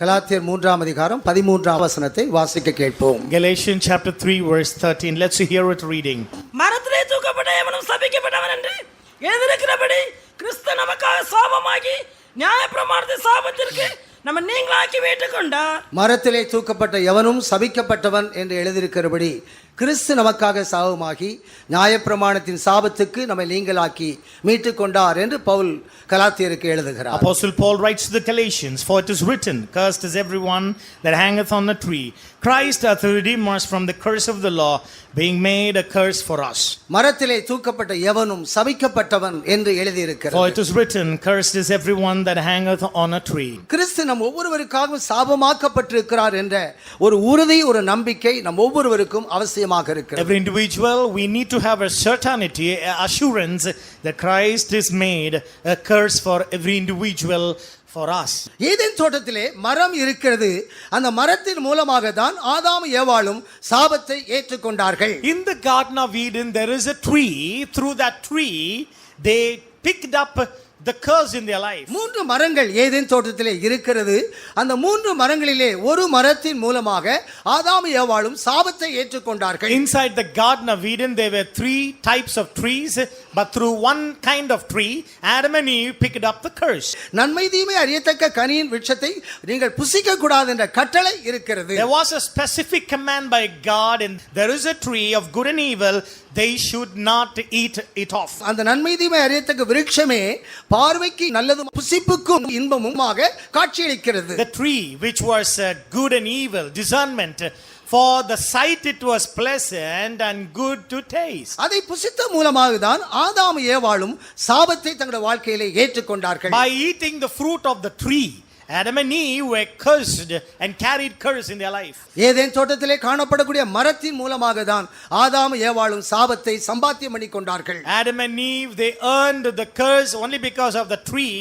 கலாத்தியர் 3ஆம் அதிகாரம் 13ஆம் வசனத்தை வாசிக்க கேட்போம். Galatians chapter 3 verse 13. Let's hear it reading. மரத்திலே தூக்கப்பட்ட எவனும் சபிக்கப்பட்டவன் என்று எழுதியிருக்கிறபடி கிறிஸ்து நமக்காக சாபமாகி நியாயப்பிரமாணத்தின் சாபத்திற்கு நம்ம நீங்களாக்கி மீட்டுக் கொண்டார். மரத்திலே தூக்கப்பட்ட எவனும் சபிக்கப்பட்டவன் என்று எழுதியிருக்கிறபடி கிறிஸ்து நமக்காக சாபமாகி நியாயப்பிரமாணத்தின் சாபத்துக்கு நம்மை நீங்களாக்கி மீட்டுக் கொண்டார் என்று பவுல் கலாத்தியருக்கு எழுதுகிறார். Apostle Paul writes to the Galatians, for it is written, cursed is everyone that hangeth on a tree. Christ hath redeemed us from the curse of the law, being made a curse for us. மரத்திலே தூக்கப்பட்ட எவனும் சபிக்கப்பட்டவன் என்று எழுதியிருக்கிறது. For it is written, cursed is everyone that hangeth on a tree. கிறிஸ்து நம் ஒவ்வொருவருக்காகவும் சாபமாக்கப்பட்டிருக்கிறார் என்ற ஒரு உறுதி, ஒரு நம்பிக்கை நம் ஒவ்வொருவருக்கும் அவசியமாக இருக்கிறது. Every individual, we need to have a certainty, assurance that Christ is made a curse for every individual for us. Eden தோட்டத்திலே மரம் இருக்கிறது. அந்த மரத்தின் மூலமாக தான் ஆதாம் ஏவாளும் சாபத்தை ஏற்றுக்கொண்டார்கள். In the Garden of Eden there is a tree. Through that tree they picked up the curse in their life. 3 மரங்கள் ஏதேன் தோட்டத்திலே இருக்கிறது. அந்த 3 மரங்களிலே ஒரு மரத்தின் மூலமாக ஆதாம் ஏவாளும் சாபத்தை ஏற்றுக்கொண்டார்கள். Inside the Garden of Eden there were 3 types of trees, but through one kind of tree Adam and Eve picked up the curse. நன்மை தீமை அறியத்தக்க கனியின் விருட்சத்தை நீங்கள் புசிக்க கூடாது என்ற கட்டளை இருக்கிறது. There was a specific command by God, and there is a tree of good and evil, they should not eat it off. அந்த நன்மை தீமை அறியத்தக்க விருட்சமே பார்வைக்கு நல்லதும் புசிப்புக்கும் இன்பமுமாக காட்சியளிக்கிறது. The tree which was good and evil, discernment, for the sight it was pleasant and good to taste. அதை புசித்த மூலமாக தான் ஆதாம் ஏவாளும் சாபத்தை தங்களுடைய வாழ்க்கையிலே ஏற்றுக்கொண்டார்கள். By eating the fruit of the tree, Adam and Eve were cursed and carried curse in their life. Eden தோட்டத்திலே காணப்படக்கூடிய மரத்தின் மூலமாக தான் ஆதாம் ஏவாளும் சாபத்தை சம்பாத்தியம் பண்ணி கொண்டார்கள். Adam and Eve, they earned the curse only because of the tree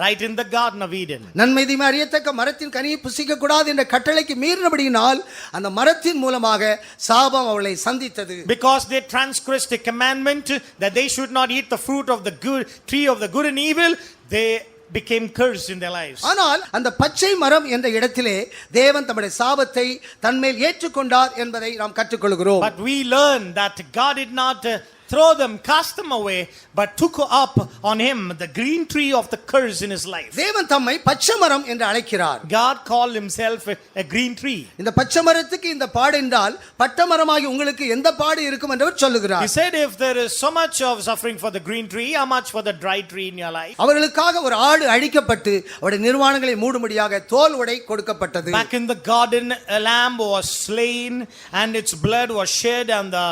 right in the Garden of Eden. நன்மை தீமை அறியத்தக்க மரத்தின் கனியை புசிக்க கூடாது என்ற கட்டளைக்கு மீறினபடியினால் அந்த மரத்தின் மூலமாக சாபம் அவளை சந்தித்தது. Because they transgressed the commandment that they should not eat the fruit of the good tree of the good and evil, they became cursed in their lives. ஆனால் அந்த பச்சை மரம் என்ற இடத்திலே தேவன் தம்முடைய சாபத்தை தன்மேல் ஏற்றுக்கொண்டார் என்பதை நாம் கற்றுக்கொள்கிறோம். But we learn that God did not throw them, cast them away, but took up on him the green tree of the curse in his life. தேவன் தம்மை பச்சை மரம் என்று அழைக்கிறார். God called himself a green tree. இந்த பச்சை மரத்துக்கு இந்த பாடு என்றால் பட்டை மரமாகி உங்களுக்கு எந்த பாடு இருக்கும் என்று சொல்லுகிறார். He said, if there is so much of suffering for the green tree, how much for the dry tree in your life? அவர்களுக்காக ஒரு ஆடு அழிக்கப்பட்டு அவருடைய நிர்வாணங்களை மூடும்படியாக தோல் உடை கொடுக்கப்பட்டது. Back in the garden, a lamb was slain and its blood was shed, and the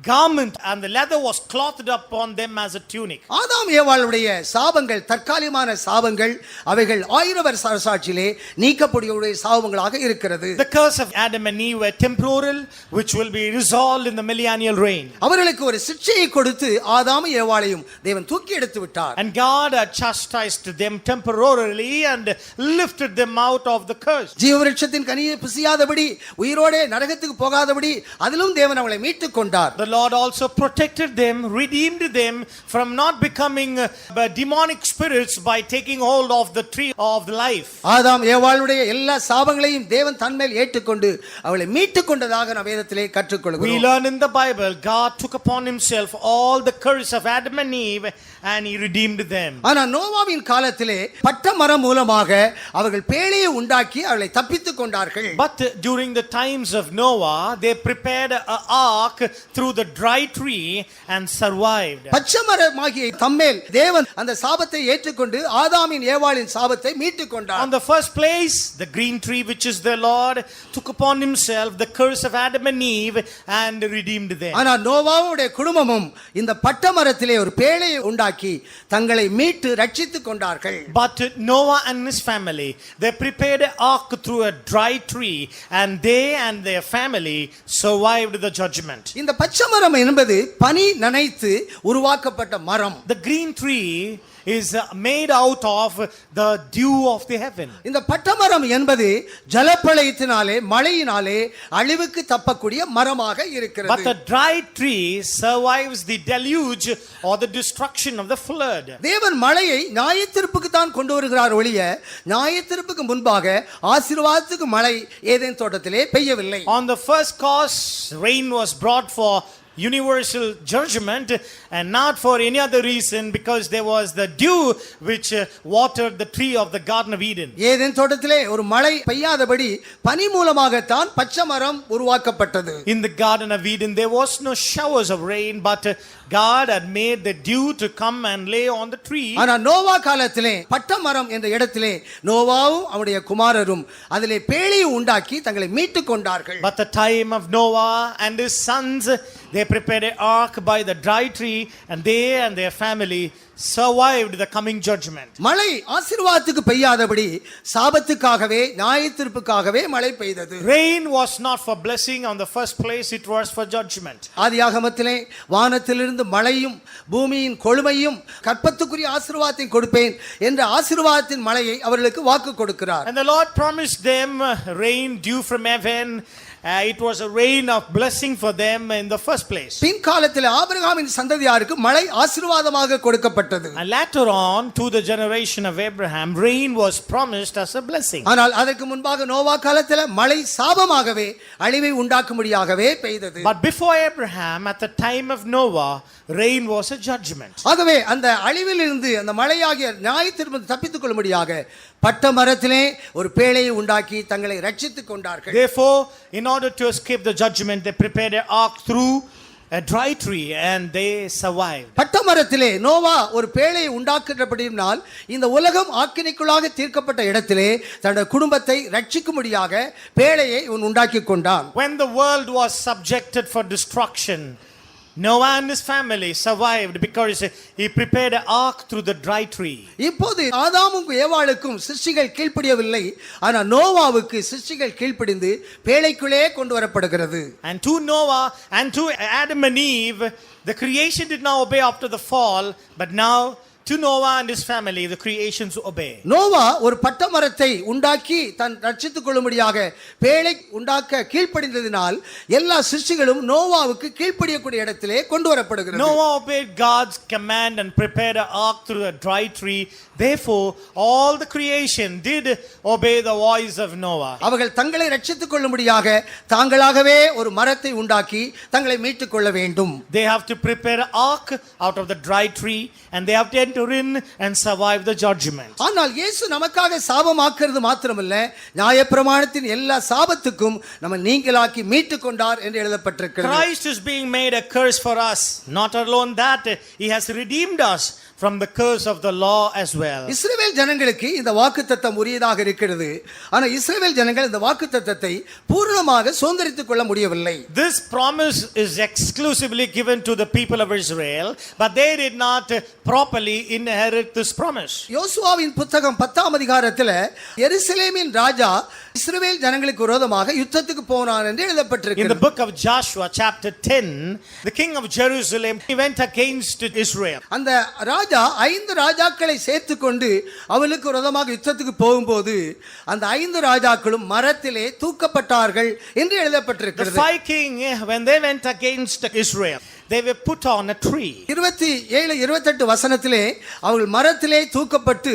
garment and the leather was clothed upon them as a tunic. ஆதாம் ஏவாளுடைய சாபங்கள் தற்காலிகமான சாபங்கள், அவைகள் 1000 வருஷ அரசாட்சியிலே நீக்கப்படக்கூடிய சாபங்களாக இருக்கிறது. The curse of Adam and Eve were temporal, which will be resolved in the millennial reign. அவர்களுக்கு ஒரு சிட்சையை கொடுத்து ஆதாம் ஏவாளையும் தேவன் தூக்கி எடுத்து விட்டார். And God had chastised them temporarily and lifted them out of the curse. ஜீவவிருட்சத்தின் கனியை புசியாதபடி உயிரோடே நரகத்துக்கு போகாதபடி அதிலும் தேவன் அவளை மீட்டுக் கொண்டார். The Lord also protected them, redeemed them from not becoming demonic spirits by taking hold of the tree of life. ஆதாம் ஏவாளுடைய எல்லா சாபங்களையும் தேவன் தன்மேல் ஏற்றுக்கொண்டு அவளை மீட்டுக் கொண்டதாக நாம் வேதத்திலே கற்றுக்கொள்கிறோம். We learn in the Bible, God took upon himself all the curse of Adam and Eve and he redeemed them. ஆனா நோவாவின் காலத்திலே பட்ட மரம் மூலமாக அவர்கள் பேழையை உண்டாக்கி அவளை தப்பித்துக் கொண்டார்கள். But during the times of Noah, they prepared an ark through the dry tree and survived. பச்சை மரமாகிய தம்மேல் தேவன் அந்த சாபத்தை ஏற்றுக்கொண்டு ஆதாமின் ஏவாளின் சாபத்தை மீட்டுக் கொண்டார். On the first place, the green tree, which is the Lord, took upon himself the curse of Adam and Eve and redeemed them. ஆனா நோவாவுடைய குடும்பமும் இந்த பட்ட மரத்திலே ஒரு பேழையை உண்டாக்கி தங்களை மீட்டு ரட்சித்துக் கொண்டார்கள். But Noah and his family, they prepared an ark through a dry tree, and they and their family survived the judgment. இந்த பச்சை மரம் என்பது பனி நனைத்து உருவாக்கப்பட்ட மரம். The green tree is made out of the dew of the heaven. இந்த பட்டமரம் என்பது ஜலப்பிரளயத்தினாலே மழையினாலே அழிவுக்கு தப்பக்கூடிய மரமாக But இருக்கிறது. the dry tree survives the deluge or the destruction of the flood. தேவன் மழையை நியாயத்தீர்ப்புக்கு தான் கொண்டு வருகிறார் ஒழிய நியாயத்தீர்ப்புக்கு முன்பாக ஆசீர்வாதத்துக்கு மழை ஏதேன் தோட்டத்திலே பெய்யவில்லை. On the first cause, rain was brought for universal judgment and not for any other reason, because there was the dew which watered the tree of the Garden of Eden. Eden தோட்டத்திலே ஒரு மழை பெய்யாதபடி பனி மூலமாகத்தான் பச்சை மரம் உருவாக்கப்பட்டது. In the Garden of Eden there was no showers of rain, but God had made the dew to come and lay on the tree. ஆனா நோவா காலத்திலே பட்டமரம் என்ற இடத்திலே நோவாவும் அவருடைய குமாரரும் அதிலே பேழையை உண்டாக்கி தங்களை மீட்டுக் கொண்டார்கள். But the time of Noah and his sons, they prepared an ark by the dry tree, and they and their family survived the coming judgment. மழை ஆசீர்வாதத்துக்கு பெய்யாதபடி சாபத்துக்காகவே நியாயத்தீர்ப்புக்காகவே மழை பெய்தது. Rain was not for blessing on the first place, it was for judgment. ஆதியாகமத்திலே வானத்திலிருந்து மழையும் பூமியின் கொழுமையும் கற்பத்துக்குரிய ஆசீர்வாதத்தையும் கொடுப்பேன் என்ற ஆசீர்வாதத்தின் மழையை அவர்களுக்கு வாக்கு கொடுக்கிறார். And the Lord promised them rain dew from heaven. It was a rain of blessing for them in the first place. பின்காலத்தில் ஆபிரகாமின் சந்ததியாருக்கு மழை ஆசீர்வாதமாக கொடுக்கப்பட்டது. And later on to the generation of Abraham, rain was promised as a blessing. ஆனால் அதற்கு முன்பாக நோவா காலத்தில் மழை சாபமாகவே அழிவை உண்டாக்கும்படியாகவே பெய்தது. But before Abraham, at the time of Noah, rain was a judgment. ஆகவே அந்த அழிவிலிருந்து அந்த மழையாகிய நியாயத்தீர்ப்பு தப்பித்துக் கொள்ளும்படியாக பட்ட மரத்திலே ஒரு பேழையை உண்டாக்கி தங்களை ரட்சித்துக் கொண்டார்கள். Therefore, in order to escape the judgment, they prepared an ark through a dry tree and they survived. பட்ட மரத்திலே நோவா ஒரு பேழையை உண்டாக்குறபடியினால் இந்த உலகம் ஆக்கினைக்குள்ளாக தீர்க்கப்பட்ட இடத்திலே தன்னுடைய குடும்பத்தை ரட்சிக்கும்படியாக பேழையை உண்டாக்கி கொண்டான். When the world was subjected for destruction, Noah and his family survived because he prepared an ark through the dry tree. இப்போது ஆதாமுக்கும் ஏவாளுக்கும் சிருஷ்டிகள் கீழ்ப்படியவில்லை, ஆனால் நோவாவுக்கு சிருஷ்டிகள் கீழ்ப்படிந்து பேழைக்குள்ளே கொண்டு வரப்படுகிறது. And to Noah and to Adam and Eve, the creation did not obey after the fall, but now to Noah and his family, the creations obey. Noah ஒரு பட்ட மரத்தை உண்டாக்கி தன் ரட்சித்துக் கொள்ளும்படியாக பேழை உண்டாக்க கீழ்ப்படிந்ததினால் எல்லா சிருஷ்டிகளும் நோவாவுக்கு கீழ்ப்படியக்கூடிய இடத்திலே கொண்டு வரப்படுகிறது. Noah obeyed God's command and prepared an ark through a dry tree. Therefore, all the creation did obey the voice of Noah. அவர்கள் தங்களை ரட்சித்துக் கொள்ளும்படியாக தாங்களாகவே ஒரு மரத்தை உண்டாக்கி தங்களை மீட்டுக் கொள்ள வேண்டும். They have to prepare an ark out of the dry tree, and they have to enter in and survive the judgment. ஆனால் இயேசு நமக்காக சாபமாக்குறது மாத்திரமல்ல, நியாயப்பிரமாணத்தின் எல்லா சாபத்துக்கும் நம்ம நீங்களாக்கி மீட்டுக் கொண்டார் என்று எழுதப்பட்டிருக்கிறது. Christ is being made a curse for us. Not alone that, he has redeemed us from the curse of the law as well. இஸ்ரவேல் ஜனங்களுக்கு இந்த வாக்குத்தத்தம் உரியதாக இருக்கிறது. ஆனால் இஸ்ரவேல் ஜனங்கள் இந்த வாக்குத்தத்தத்தை பூர்ணமாக சுதந்தரித்துக் கொள்ள முடியவில்லை. This promise is exclusively given to the people of Israel, but they did not properly inherit this promise. யோசுவாவின் புத்தகம் 10ஆம் அதிகாரத்தில் எருசலேமின் ராஜா இஸ்ரவேல் ஜனங்களுக்கு விரோதமாக யுத்தத்துக்கு போனான் என்று In the எழுதப்பட்டிருக்கிறது. book of Joshua chapter 10, the king of Jerusalem, he went against Israel. அந்த ராஜா 5 ராஜாக்களை சேர்த்துக்கொண்டு அவளுக்கு விரோதமாக யுத்தத்துக்கு போகும்போது அந்த 5 ராஜாக்களும் மரத்திலே தூக்கப்பட்டார்கள் என்று The எழுதப்பட்டிருக்கிறது. 5 kings, when they went against Israel, they were put on a tree. 27-28 வசனத்திலே அவர்கள் மரத்திலே தூக்கப்பட்டு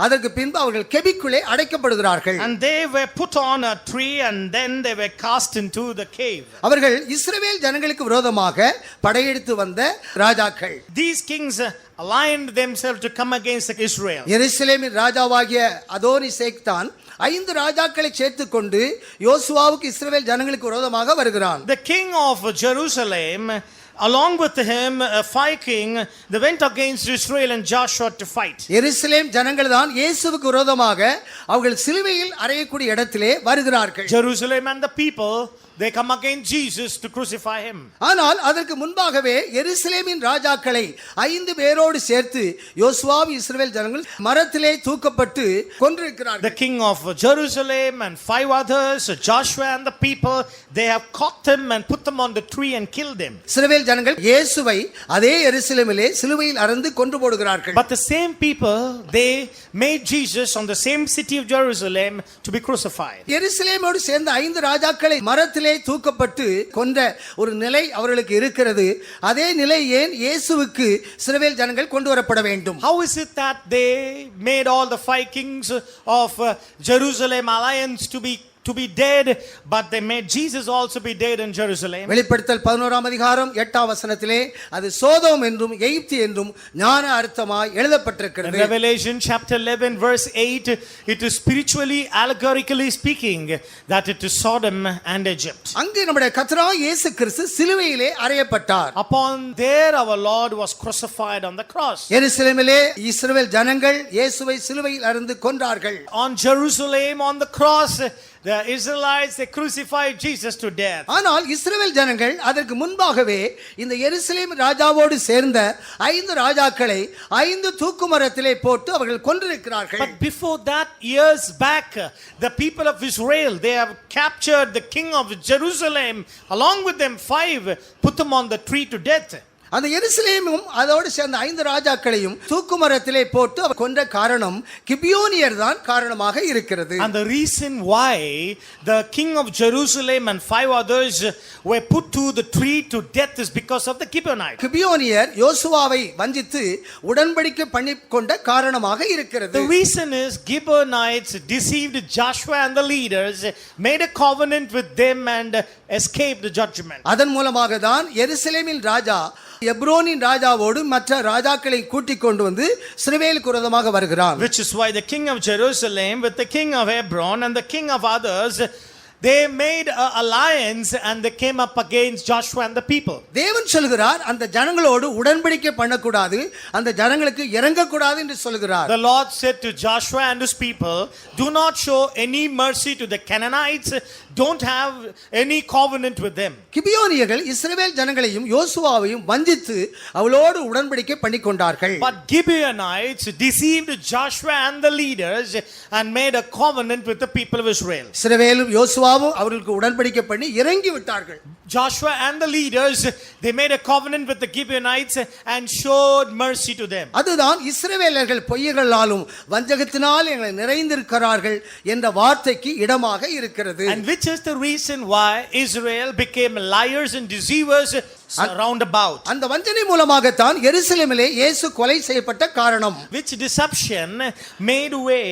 அதற்கு பின்பு அவர்கள் கெபிக்குள்ளே அடைக்கப்படுகிறார்கள். And they were put on a tree, and then they were cast into the cave. அவர்கள் இஸ்ரவேல் ஜனங்களுக்கு விரோதமாக படையெடுத்து வந்த ராஜாக்கள். These kings aligned themselves to come against Israel. எருசலேமின் ராஜாவாகிய அதோனிசேக் தான் 5 ராஜாக்களை சேர்த்துக்கொண்டு யோசுவாவுக்கு இஸ்ரவேல் ஜனங்களுக்கு விரோதமாக வருகிறான். The king of Jerusalem, along with him, 5 kings, they went against Israel and Joshua to fight. எருசலேம் ஜனங்கள் தான் இயேசுவுக்கு விரோதமாக அவர்கள் சிலுவையில் அறையக்கூடிய இடத்திலே வருகிறார்கள். Jerusalem and the people, they come against Jesus to crucify him. ஆனால் அதற்கு முன்பாகவே எருசலேமின் ராஜாக்களை 5 பேரோடு சேர்த்து யோசுவாவும் இஸ்ரவேல் ஜனங்கள் மரத்திலே தூக்கப்பட்டு கொன்றிருக்கிறார்கள். The king of Jerusalem and 5 others, Joshua and the people, they have caught them and put them on the tree and killed them. இஸ்ரவேல் இஸ்ரவேல் ஜனங்கள் இயேசுவை அதே எருசலேமிலே சிலுவையில் அறைந்து கொன்று போடுகிறார்கள். But the same people, they made Jesus on the same city of Jerusalem to be crucified. எருசலேமோடு சேர்ந்த 5 ராஜாக்களை மரத்திலே தூக்கப்பட்டு கொன்ற ஒரு நிலை அவர்களுக்கு இருக்கிறது. அதே நிலை ஏன் இயேசுவுக்கு இஸ்ரவேல் ஜனங்கள் கொண்டு வரப்பட வேண்டும்? How is it that they made all the 5 kings of Jerusalem alliance to be dead, but they made Jesus also be dead in Jerusalem? வெளிப்படுத்தல் 11ஆம் அதிகாரம் 8ஆம் வசனத்திலே அது சோதோம் என்றும் எகிப்து என்றும் ஞான அர்த்தமாய் In எழுதப்பட்டிருக்கிறது. Revelation chapter 11 verse 8, it is spiritually allegorically speaking that it is Sodom and Egypt. அங்கு நம்முடைய கர்த்தராகிய இயேசு கிறிஸ்து சிலுவையிலே அறையப்பட்டார். Upon there our Lord was crucified on the cross. எருசலேமிலே இஸ்ரவேல் ஜனங்கள் இயேசுவை சிலுவையில் அறைந்து கொன்றார்கள். On Jerusalem on the cross, the Israelites, they crucified Jesus to death. ஆனால் இஸ்ரவேல் ஜனங்கள் அதற்கு முன்பாகவே இந்த எருசலேம் ராஜாவோடு சேர்ந்த 5 ராஜாக்களை 5 தூக்குமரத்திலே போட்டு அவர்கள் கொன்றிருக்கிறார்கள். But before that, years back, the people of Israel, they have captured the king of Jerusalem, along with them 5, put them on the tree to death. அந்த எருசலேமும் அதோடு சேர்ந்த 5 ராஜாக்களையும் தூக்குமரத்திலே போட்டு அவர் கொன்ற காரணம் கிபியோனியர் தான் காரணமாக இருக்கிறது. And the reason why the king of Jerusalem and 5 others were put to the tree to death is because of the Gibeonites. கிபியோனியர் யோசுவாவை வஞ்சித்து உடன்படிக்கை பண்ணி கொண்ட காரணமாக இருக்கிறது. The reason is Gibeonites deceived Joshua and the leaders, made a covenant with them and escaped the judgment. அதன் மூலமாக தான் எருசலேமின் ராஜா எப்ரோனின் ராஜாவோடு மற்ற ராஜாக்களை கூட்டிக் கொண்டு வந்து இஸ்ரவேலுக்கு விரோதமாக வருகிறான். Which is why the king of Jerusalem with the king of Hebron and the king of others, they made an alliance and they came up against Joshua and the people. தேவன் சொல்கிறார் அந்த ஜனங்களோடு உடன்படிக்கை பண்ணக்கூடாது, அந்த ஜனங்களுக்கு இறங்கக்கூடாது என்று சொல்கிறார். The Lord said to Joshua and his people, do not show any mercy to the Canaanites, don't have any covenant with them. கிபியோனியர்கள் இஸ்ரவேல் ஜனங்களையும் யோசுவாவையும் வஞ்சித்து அவளோடு உடன்படிக்கை பண்ணிக்கொண்டார்கள். But Gibeonites deceived Joshua and the leaders and made a covenant with the people of Israel. இஸ்ரவேலும் யோசுவாவும் அவர்களுக்கு உடன்படிக்கை பண்ணி இறங்கி விட்டார்கள். Joshua and the leaders, they made a covenant with the Gibeonites and showed mercy to them. அதுதான் இஸ்ரவேலர்கள் பொய்யர்களாலும் வஞ்சகத்தினால் எங்களை நிறைந்திருக்கிறார்கள் என்ற வார்த்தைக்கு இடமாக இருக்கிறது. And which is the reason why Israel became liars and deceivers round about. அந்த வஞ்சனை மூலமாகத்தான் எருசலேமிலே இயேசு கொலை செய்யப்பட்ட காரணம். Which deception made way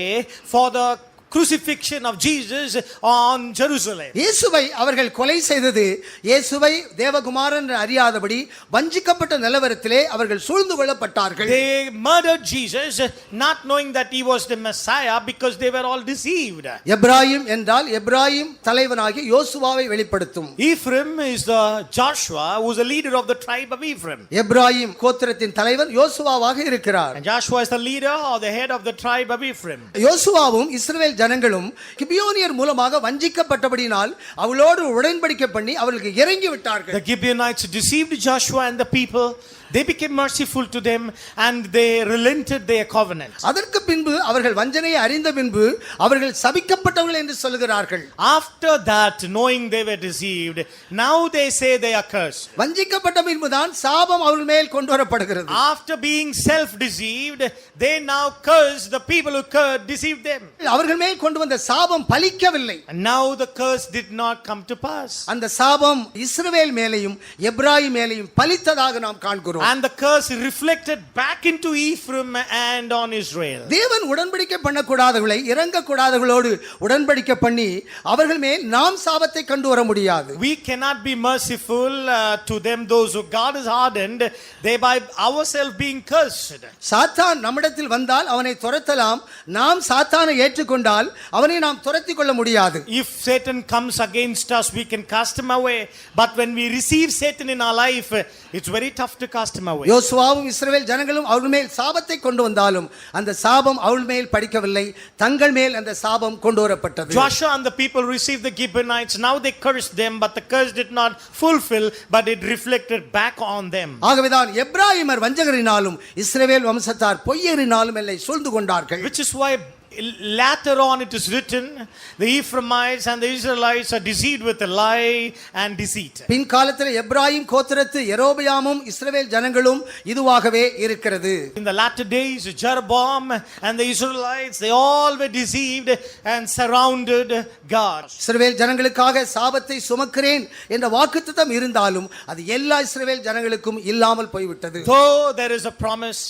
for the crucifixion of Jesus on Jerusalem. இயேசுவை அவர்கள் கொலை செய்தது இயேசுவை தேவகுமாரன் என்று அறியாதபடி வஞ்சிக்கப்பட்ட நிலவரத்திலே அவர்கள் சூழ்ந்து கொள்ளப்பட்டார்கள். They murdered Jesus not knowing that he was the Messiah because they were all deceived. Ephraim என்றால் எப்ராயிம் தலைவனாகிய யோசுவாவை வெளிப்படுத்தும். Ephraim is the Joshua who is the leader of the tribe of Ephraim. Ephraim கோத்திரத்தின் தலைவர் யோசுவாவாக இருக்கிறார். And Joshua is the leader or the head of the tribe of Ephraim. யோசுவாவும் இஸ்ரவேல் ஜனங்களும் கிபியோனியர் மூலமாக வஞ்சிக்கப்பட்டபடியினால் அவளோடு உடன்படிக்கை பண்ணி அவர்களுக்கு இறங்கி விட்டார்கள். The Gibeonites deceived Joshua and the people. They became merciful to them and they relented their covenant. அதற்கு பின்பு அவர்கள் வஞ்சனையை அறிந்த பின்பு அவர்கள் சபிக்கப்பட்டவர்கள் என்று சொல்கிறார்கள். After that, knowing they were deceived, now they say they are cursed. வஞ்சிக்கப்பட்ட பின்புதான் சாபம் அவர்கள் மேல் கொண்டு வரப்படுகிறது. After being self-deceived, they now curse the people who deceived them. அவர்கள் மேல் கொண்டு வந்த சாபம் பலிக்கவில்லை. And now the curse did not come to pass. அந்த சாபம் இஸ்ரவேல் மேலேயும் எப்ராயிம் மேலேயும் பலித்ததாக நாம் காண்கிறோம். And the curse reflected back into Ephraim and on Israel. தேவன் உடன்படிக்கை பண்ணக்கூடாதவர்களை இறங்கக்கூடாதவர்களோடு உடன்படிக்கை பண்ணி அவர்கள் மேல் நாம் சாபத்தை கொண்டு வர முடியாது. We cannot be merciful to them, those who God has hardened, thereby ourselves being cursed. சாத்தான் நம்மிடத்தில் வந்தால் அவனை துரத்தலாம், நாம் சாத்தானை ஏற்றுக்கொண்டால் அவனை நாம் துரத்திக் கொள்ள முடியாது. If Satan comes against us, we can cast him away. But when we receive Satan in our life, it's very tough to cast him away. யோசுவாவும் இஸ்ரவேல் ஜனங்களும் அவர்கள் மேல் சாபத்தை கொண்டு வந்தாலும் அந்த சாபம் அவர்கள் மேல் படிக்கவில்லை, தங்கள் மேல் அந்த சாபம் கொண்டு வரப்பட்டது. Joshua and the people received the Gibeonites. Now they cursed them, but the curse did not fulfill, but it reflected back on them. ஆகவேதான் எப்ராயிமர் வஞ்சகரினாலும் இஸ்ரவேல் வம்சத்தார் பொய்யரினாலும் எல்லை சூழ்ந்து கொண்டார்கள். Which is why Later on it is written, the Ephraimites and the Israelites are deceived with a lie and deceit. பின்காலத்தில் Ephraim கோத்திரத்து யெரொபெயாமும் இஸ்ரவேல் ஜனங்களும் இதுவாகவே இருக்கிறது. In the latter days, Jeroboam and the Israelites, they all were deceived and surrounded God. இஸ்ரவேல் ஜனங்களுக்காக சாபத்தை சுமக்கிறேன் என்ற வாக்குத்தத்தம் இருந்தாலும் அது எல்லா இஸ்ரவேல் ஜனங்களுக்கும் இல்லாமல் போய்விட்டது. Though there is a promise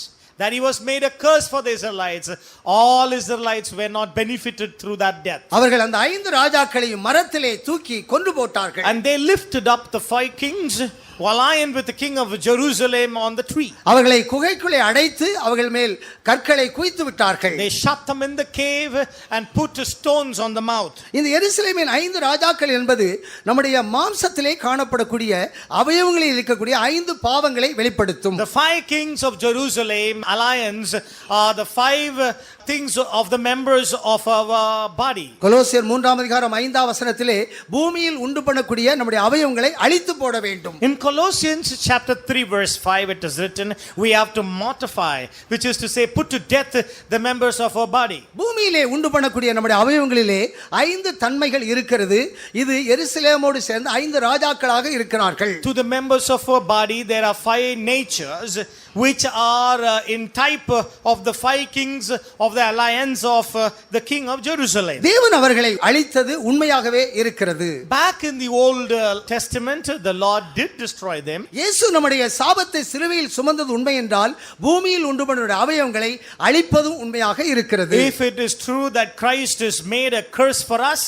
that he was made a curse for the Israelites, all Israelites were not benefited through that death. அவர்கள் அந்த 5 ராஜாக்களையும் மரத்திலே தூக்கி கொன்று போட்டார்கள். And they lifted up the 5 kings while lion with the king of Jerusalem on the tree. அவர்களை குகைக்குள்ளே அடைத்து அவர்கள் மேல் கற்களை குய்த்து விட்டார்கள். They shut them in the cave and put stones on the mouth. இந்த எருசலேமின் 5 ராஜாக்கள் என்பது நம்முடைய மாம்சத்திலே காணப்படக்கூடிய அவயவங்களில் இருக்கக்கூடிய 5 பாவங்களை வெளிப்படுத்தும். The 5 kings of Jerusalem alliance are the 5 things of the members of our body. கொலோசியர் 3ஆம் அதிகாரம் 5ஆம் வசனத்திலே பூமியில் உண்டு பண்ணக்கூடிய நம்முடைய அவயவங்களை அழித்து போட வேண்டும். In Colossians chapter 3 verse 5 it is written, we have to mortify, which is to say put to death the members of our body. பூமியிலே உண்டு பண்ணக்கூடிய நம்முடைய அவயவங்களிலே 5 தன்மைகள் இருக்கிறது. இது எருசலேமோடு சேர்ந்த 5 ராஜாக்களாக இருக்கிறார்கள். To the members of our body there are 5 natures which are in type of the 5 kings of the alliance of the king of Jerusalem. தேவன் அவர்களை அழித்தது உண்மையாகவே இருக்கிறது. Back in the Old Testament the Lord did destroy them. இயேசு நம்முடைய சாபத்தை சிலுவையில் சுமந்தது உண்மை என்றால் பூமியில் உண்டு பண்ணுகிற அவயவங்களை அழிப்பதும் உண்மையாக இருக்கிறது. If it is true that Christ has made a curse for us,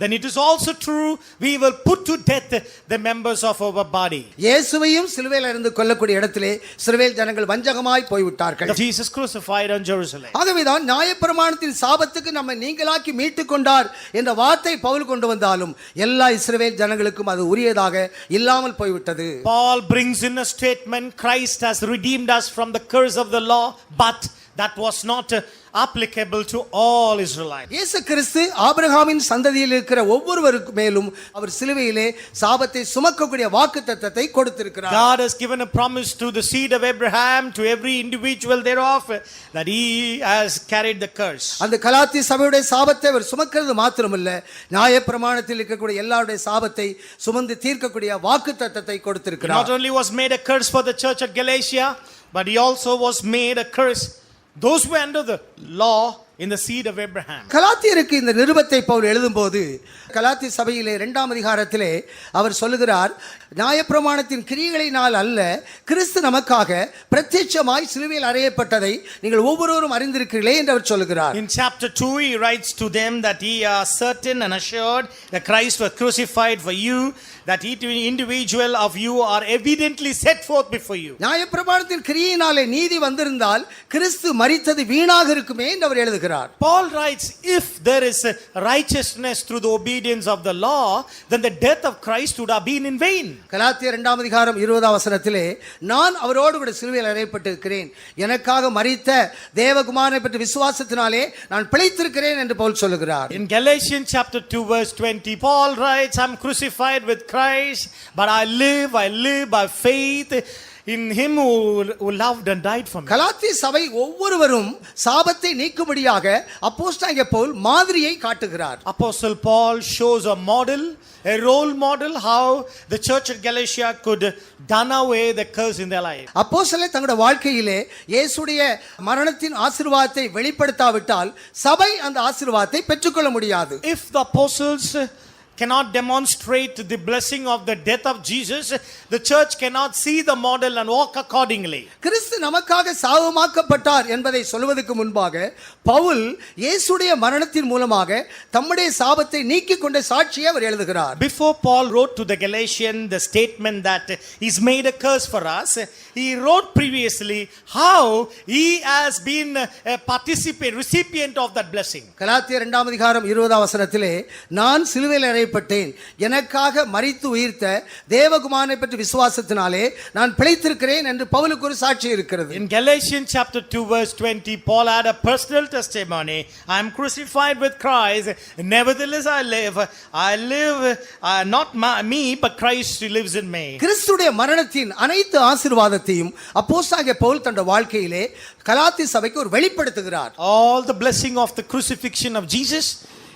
then it is also true we will put to death the members of our body. இயேசுவையும் சிலுவையில் இருந்து கொல்லக்கூடிய இடத்திலே இஸ்ரவேல் ஜனங்கள் வஞ்சகமாய் போய் விட்டார்கள். Jesus crucified on Jerusalem. ஆகவேதான் நியாயப்பிரமாணத்தின் சாபத்துக்கு நம்மை நீங்களாக்கி மீட்டுக் கொண்டார் என்ற வார்த்தை பவுல் கொண்டு வந்தாலும் எல்லா இஸ்ரவேல் ஜனங்களுக்கும் அது உரியதாக இல்லாமல் போய்விட்டது. Paul brings in a statement, Christ has redeemed us from the curse of the law, but that was not applicable to all Israelites. இயேசு கிறிஸ்து ஆபிரகாமின் சந்ததியில் இருக்கிற ஒவ்வொருவருக்கு மேலும் அவர் சிலுவையிலே சாபத்தை சுமக்கக்கூடிய வாக்குத்தத்தத்தை கொடுத்திருக்கிறார். God has given a promise to the seed of Abraham, to every individual thereof, that he has carried the curse. அந்த கலாத்திய சபையுடைய சாபத்தை அவர் சுமக்கிறது மாத்திரமல்ல, நியாயப்பிரமாணத்தில் இருக்கக்கூடிய எல்லாருடைய சாபத்தை சுமந்து தீர்க்கக்கூடிய வாக்குத்தத்தத்தை கொடுத்திருக்கிறார். Not only was made a curse for the church at Galatia, but he also was made a curse those who were under the law in the seed of Abraham. கலாத்தியருக்கு இந்த நிருபத்தை பவுல் எழுதும்போது கலாத்திய சபையிலே 2ஆம் அதிகாரத்திலே அவர் சொல்லுகிறார், நியாயப்பிரமாணத்தின் கிரியைகளினால் அல்ல, கிறிஸ்து நமக்காக பிரத்யட்சமாய் சிலுவையில் அறையப்பட்டதை நீங்கள் ஒவ்வொருவரும் அறிந்திருக்கிறீர்களே என்று அவர் சொல்லுகிறார். In chapter 2 he writes to them that ye are certain and assured that Christ was crucified for you, that each individual of you are evidently set forth before you. நியாயப்பிரமாணத்தின் கிரியையினாலே நீதி வந்திருந்தால் கிறிஸ்து மரித்தது வீணாக இருக்குமே என்று அவர் எழுதுகிறார். Paul writes, if there is righteousness through the obedience of the law, then the death of Christ would have been in vain. கலாத்தியர் 2ஆம் அதிகாரம் 20ஆம் வசனத்திலே நான் அவரோடு கூட சிலுவையில் அறையப்பட்டிருக்கிறேன், எனக்காக மரித்த தேவகுமாரனை பற்றி விசுவாசத்தினாலே நான் பிழைத்திருக்கிறேன் என்று பவுல் சொல்லுகிறார். In Galatians chapter 2 verse 20, Paul writes, I'm crucified with Christ, but I live by faith in him who loved and died for me. கலாத்திய சபை ஒவ்வொருவரும் சாபத்தை நீக்கும்படியாக அப்போஸ்தலனாகிய பவுல் மாதிரியை காட்டுகிறார். Apostle Paul shows a model, a role model, how the church at Galatia could done away the curse in their life. அப்போஸ்தலர் தங்களுடைய வாழ்க்கையிலே இயேசுடைய மரணத்தின் ஆசீர்வாதத்தை வெளிப்படுத்தாவிட்டால் சபை அந்த ஆசீர்வாதத்தை பெற்றுக்கொள்ள முடியாது. If the apostles cannot demonstrate the blessing of the death of Jesus, the church cannot see the model and walk accordingly. கிறிஸ்து நமக்காக சாபமாக்கப்பட்டார் என்பதை சொல்வதற்கு முன்பாக பவுல் இயேசுடைய மரணத்தின் மூலமாக தம்முடைய சாபத்தை நீக்கிக் கொண்ட சாட்சியை அவர் எழுதுகிறார். Before Paul wrote to the Galatians the statement that he's made a curse for us, he wrote previously how he has been a recipient of that blessing. கலாத்தியர் 2ஆம் அதிகாரம் 20ஆம் வசனத்திலே நான் சிலுவையில் அறையப்பட்டேன். எனக்காக மரித்து உயிர்த்த தேவகுமாரனை பற்றி விசுவாசத்தினாலே நான் பிழைத்திருக்கிறேன் என்று பவுலுக்கு ஒரு சாட்சி இருக்கிறது. In Galatians chapter 2 verse 20, Paul had a personal testimony. I am crucified with Christ, nevertheless I live not me but Christ lives in me. கிறிஸ்துடைய மரணத்தின் அனைத்து ஆசீர்வாதத்தையும் அப்போஸ்தலனாகிய பவுல் தன்னுடைய வாழ்க்கையிலே கலாத்திய சபைக்கு ஒரு வெளிப்படுத்துகிறார். All the blessing of the crucifixion of Jesus,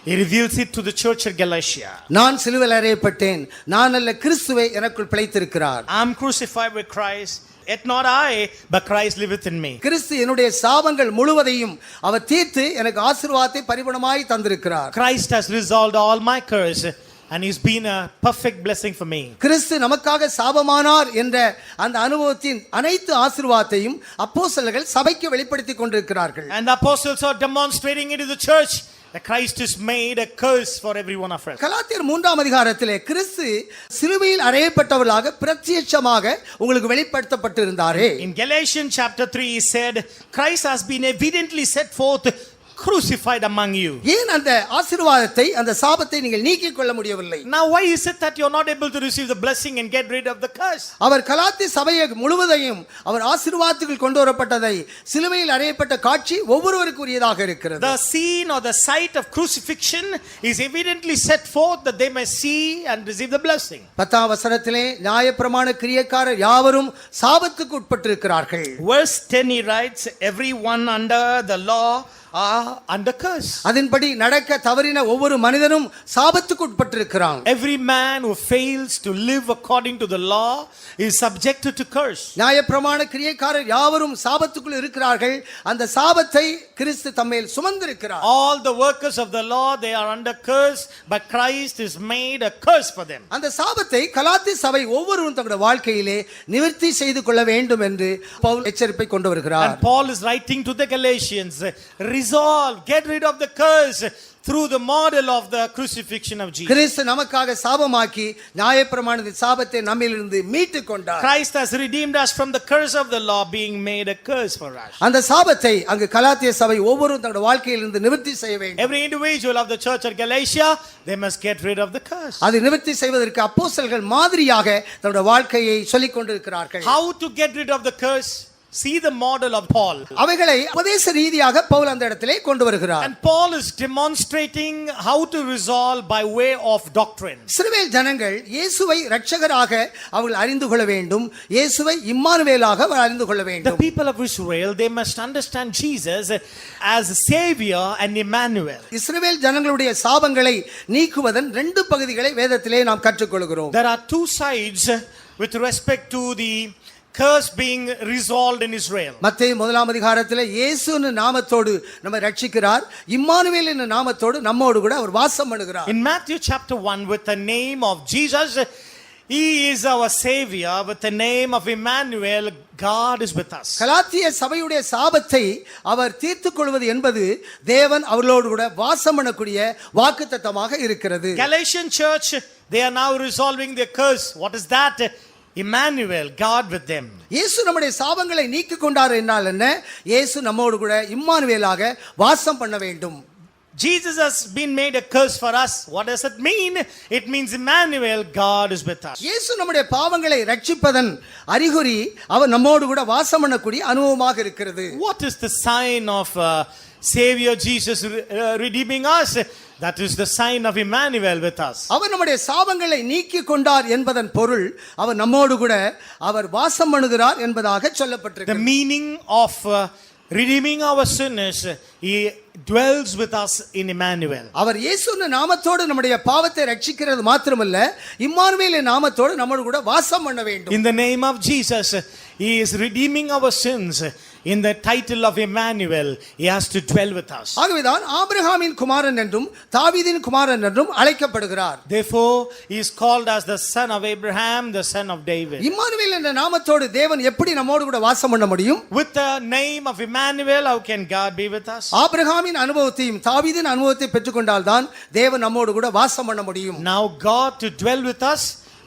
he reveals it to the church at Galatia. நான் சிலுவையில் அறையப்பட்டேன், நான் அல்ல கிறிஸ்துவே எனக்குள் பிழைத்திருக்கிறார். I am crucified with Christ, yet not I but Christ liveth in me. கிறிஸ்து என்னுடைய சாபங்கள் முழுவதையும் அவர் தீர்த்து எனக்கு ஆசீர்வாதத்தை பரிபூர்ணமாய் தந்திருக்கிறார். Christ has resolved all my curse and he's been a perfect blessing for me. கிறிஸ்து நமக்காக சாபமானார் என்ற அந்த அனுபவத்தின் அனைத்து ஆசீர்வாதத்தையும் அப்போஸ்தலர்கள் சபைக்கு வெளிப்படுத்திக் கொண்டிருக்கிறார்கள். And the apostles are demonstrating it to the church that Christ is made a curse for every one of us. கலாத்தியர் 3ஆம் அதிகாரத்திலே கிறிஸ்து சிலுவையில் அறையப்பட்டவர்களாக பிரத்யட்சமாக உங்களுக்கு வெளிப்படுத்தப்பட்டிருந்தாரே. In Galatians chapter 3 he said Christ has been evidently set forth crucified among you. ஏன் அந்த ஆசீர்வாதத்தை அந்த சாபத்தை நீங்கள் நீக்கிக் கொள்ள முடியவில்லை? Now why is it that you are not able to receive the blessing and get rid of the curse? அவர் கலாத்திய சபையை முழுவதையும் அவர் ஆசீர்வாதத்துக்குள் கொண்டு வரப்பட்டதை சிலுவையில் அறையப்பட்ட காட்சி ஒவ்வொருவருக்குரியதாக இருக்கிறது. The scene or the sight of crucifixion is evidently set forth that they may see and receive the blessing. 10ஆம் வசனத்திலே நியாயப்பிரமாண கிரியைக்காரர் யாவரும் சாபத்துக்கு உட்பட்டிருக்கிறார்கள். Verse 10 he writes, everyone under the law are under curse. அதன்படி நடக்க தவறின ஒவ்வொரு மனிதனும் சாபத்துக்கு உட்பட்டிருக்கிறான். Every man who fails to live according to the law is subjected to curse. நியாயப்பிரமாண கிரியைக்காரர் யாவரும் சாபத்துக்குள் இருக்கிறார்கள். அந்த சாபத்தை கிறிஸ்து தம்மேல் சுமந்திருக்கிறார். All the workers of the law they are under curse, but Christ is made a curse for them. அந்த சாபத்தை கலாத்திய சபை ஒவ்வொருவரும் தங்களுடைய வாழ்க்கையிலே நிவர்த்தி செய்து கொள்ள வேண்டும் என்று பவுல் எச்சரிப்பை கொண்டு வருகிறார். And Paul is writing to the Galatians, resolve, get rid of the curse through the model of the crucifixion of Jesus. கிறிஸ்து நமக்காக சாபமாக்கி நியாயப்பிரமாணத்தின் சாபத்தை நம்மிலிருந்து மீட்டுக் கொண்டார். Christ has redeemed us from the curse of the law, being made a curse for us. அந்த சாபத்தை அங்கு கலாத்திய சபை ஒவ்வொருவரும் தங்களுடைய வாழ்க்கையிலிருந்து நிவர்த்தி செய்ய வேண்டும். Every individual of the church at Galatia, they must get rid of the curse. அதை நிவர்த்தி செய்வதற்கு அப்போஸ்தலர்கள் மாதிரியாக தங்களுடைய வாழ்க்கையை சொல்லிக் கொண்டிருக்கிறார்கள். How to get rid of the curse? See the model of Paul. அவைகளை உபதேச ரீதியாக பவுல் அந்த இடத்திலே கொண்டு வருகிறார். And Paul is demonstrating how to resolve by way of doctrine. இஸ்ரவேல் ஜனங்கள் இயேசுவை இரட்சகராக அவர்கள் அறிந்து கொள்ள வேண்டும். இயேசுவை இம்மானுவேலாக அவர்கள் அறிந்து கொள்ள The வேண்டும். people of Israel, they must understand Jesus as Savior and Emmanuel. இஸ்ரவேல் ஜனங்களுடைய சாபங்களை நீக்குவதன் 2 பகுதிகளை வேதத்திலே நாம் கற்றுக்கொள்கிறோம். There are 2 sides with respect to the curse being resolved in Israel. மத்தேயு 1ஆம் அதிகாரத்திலே இயேசுவின் நாமத்தோடு நம்மை ரட்சிக்கிறார். இம்மானுவேல் என்ற நாமத்தோடு நம்மோடு கூட அவர் வாசம் பண்ணுகிறார். In Matthew chapter 1, with the name of Jesus, he is our Savior. With the name of Emmanuel, God is with us. கலாத்திய சபையுடைய சாபத்தை அவர் தீர்த்துக் கொள்வது என்பது தேவன் அவர்களோடு கூட வாசம் பண்ணக்கூடிய வாக்குத்தத்தமாக இருக்கிறது. Galatian church, they are now resolving their curse. What is that? Emmanuel, God with them. இயேசு நம்முடைய சாபங்களை நீக்கிக் கொண்டார் என்றால் என்ன? இயேசு நம்மோடு கூட இம்மானுவேலாக வாசம் பண்ண வேண்டும். Jesus has been made a curse for us. What does it mean? It means Emmanuel, God is with us. இயேசு நம்முடைய பாவங்களை ரட்சிப்பதன் அறிகுறி அவர் நம்மோடு கூட வாசம் பண்ணக்கூடிய அனுபவமாக இருக்கிறது. What is the sign of Savior Jesus redeeming us? That is the sign of Emmanuel with us. அவர் நம்முடைய சாபங்களை நீக்கிக் கொண்டார் என்பதன் பொருள் அவர் நம்மோடு கூட அவர் வாசம் பண்ணுகிறார் என்பதாக The சொல்லப்பட்டிருக்கிறது. meaning of redeeming our sin is he dwells with us in Emmanuel. அவர் இயேசுவின் நாமத்தோடு நம்முடைய பாவத்தை ரட்சிக்கிறது மாத்திரமல்ல, இம்மானுவேலின் நாமத்தோடு நம்மோடு கூட வாசம் பண்ண வேண்டும். In the name of Jesus, he is redeeming our sins. In the title of Emmanuel, he has to dwell with us. ஆகவேதான் ஆபிரகாமின் குமாரன் என்றும் தாவீதின் குமாரன் என்றும் அழைக்கப்படுகிறார். Therefore, he is called as the son of Abraham, the son of David. Immanuel என்ற நாமத்தோடு தேவன் எப்படி நம்மோடு கூட வாசம் பண்ண முடியும்? With the name of Emmanuel, how can God be with us? ஆபிரகாமின் அனுபவத்தையும் தாவீதின் அனுபவத்தை பெற்றுக்கொண்டால் தான் தேவன் நம்மோடு கூட வாசம் பண்ண முடியும். Now God to dwell with us,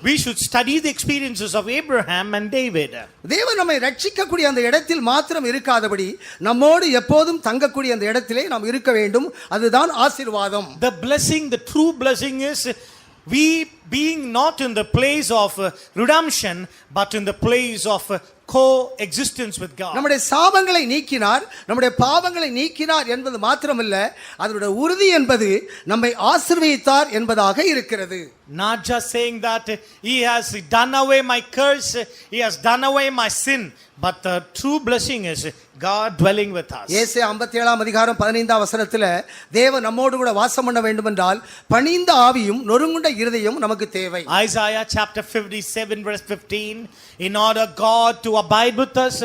we should study the experiences of Abraham and David. தேவன் நம்மை ரட்சிக்கக்கூடிய அந்த இடத்தில் மாத்திரம் இருக்காதபடி நம்மோடு எப்போதும் தங்கக்கூடிய அந்த இடத்திலே நாம் இருக்க வேண்டும். அதுதான் ஆசீர்வாதம். The blessing, the true blessing is we being not in the place of redemption, but in the place of coexistence with God. நம்முடைய சாபங்களை நீக்கினார், நம்முடைய பாவங்களை நீக்கினார் என்பது மாத்திரமல்ல, அதனுடைய உறுதி என்பது நம்மை ஆசீர்வதித்தார் என்பதாக இருக்கிறது. Not just saying that he has done away my curse, he has done away my sin, but the true blessing is God dwelling with us. ஏசாயா 57 அதிகாரம் 15 வசனத்துல தேவன் நம்மோடு கூட வாசம் பண்ண வேண்டும் என்றால் பணிந்த ஆவியும் நொறுங்குண்ட இருதயமும் நமக்கு தேவை. Isaiah chapter 57 verse 15, in order God to abide with us,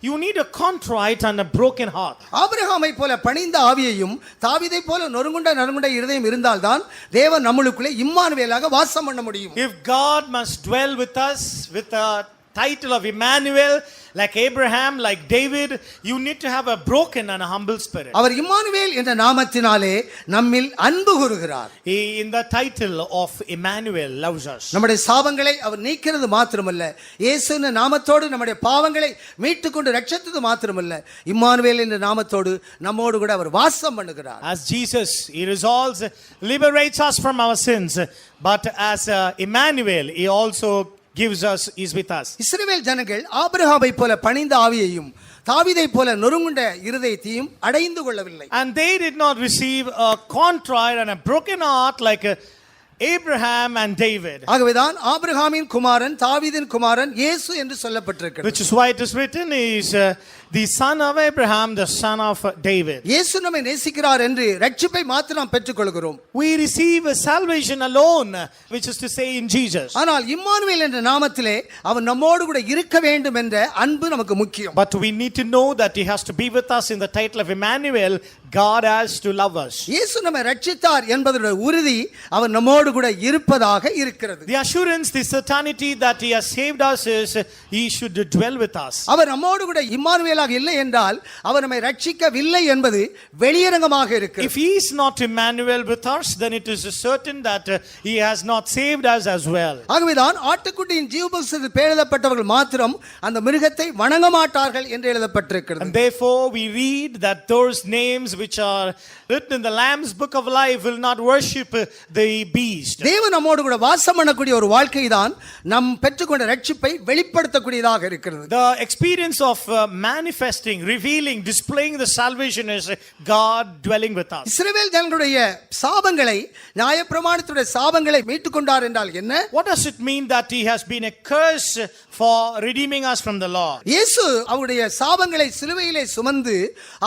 you need a contrite and a broken heart. ஆபிரகாமை போல பணிந்த ஆவியையும் தாவீதை போல நொறுங்குண்ட இருதயம் இருந்தால்தான் தேவன் நம்மளுக்குள்ளே இம்மானுவேலாக வாசம் பண்ண முடியும். If God must dwell with us with a title of Emmanuel, like Abraham, like David, you need to have a broken and a humble spirit. அவர் இம்மானுவேல் என்ற நாமத்தினாலே நம்மில் அன்பு கூறுகிறார். He, in the title of Emmanuel, loves us. நம்முடைய சாபங்களை அவர் நீக்கிறது மாத்திரமல்ல, இயேசுவின் நாமத்தோடு நம்முடைய பாவங்களை மீட்டுக்கொண்டு ரட்சித்தது மாத்திரமல்ல, இம்மானுவேல் என்ற நாமத்தோடு நம்மோடு கூட அவர் வாசம் பண்ணுகிறார். As Jesus, he resolves, liberates us from our sins, but as Emmanuel, he also gives us, is with us. இஸ்ரவேல் ஜனங்கள் ஆபிரகாமை போல பணிந்த ஆவியையும் தாவீதை போல நொறுங்குண்ட இருதயத்தையும் அடைந்து கொள்ளவில்லை. And they did not receive a contrite and a broken heart like Abraham and David. ஆகவேதான் ஆபிரகாமின் குமாரன் தாவீதின் குமாரன் இயேசு என்று சொல்லப்பட்டிருக்கிறது. Which is why it is written is the son of Abraham, the son of David. இயேசு நம்மை நேசிக்கிறார் என்று ரட்சிப்பை மாத்திரம் நாம் பெற்றுக்கொள்கிறோம். We receive a salvation alone, which is to say in Jesus. ஆனால் இம்மானுவேல் என்ற நாமத்திலே அவர் நம்மோடு கூட இருக்க வேண்டும் என்ற அன்பு நமக்கு முக்கியம். But we need to know that he has to be with us in the title of Emmanuel. God has to love us. இயேசு நம்மை ரட்சித்தார் என்பதோட உறுதி அவர் நம்மோடு கூட இருப்பதாக இருக்கிறது. The assurance, the certainty that he has saved us is he should dwell with us. அவர் நம்மோடு கூட இம்மானுவேலாக இல்லை என்றால் அவர் நம்மை ரட்சிக்கவில்லை என்பது வெளியரங்கமாக இருக்கிறது. If he is not Emmanuel with us, then it is certain that he has not saved us as well. ஆகவேதான் ஆட்டுக்குட்டியின் ஜீவபுஸ்தகத்தில் எழுதப்பட்டவர்கள் மாத்திரம் அந்த மிருகத்தை வணங்க மாட்டார்கள் என்று எழுதப்பட்டிருக்கிறது. And therefore we read that those names which are written in the Lamb's book of life will not worship the beast. தேவன் நம்மோடு கூட வாசம் பண்ணக்கூடிய ஒரு வாழ்க்கை தான் நாம் பெற்றுக்கொண்ட ரட்சிப்பை வெளிப்படுத்தக்கூடியதாக இருக்கிறது. The experience of manifesting, revealing, displaying the salvation is God dwelling with us. இஸ்ரவேல் ஜனங்களுடைய சாபங்களை நியாயப்பிரமாணத்துடைய சாபங்களை மீட்டுக்கொண்டார் என்றால் என்ன? What does it mean that he has been a curse for redeeming us from the law? இயேசு அவருடைய சாபங்களை சிலுவையிலே சுமந்து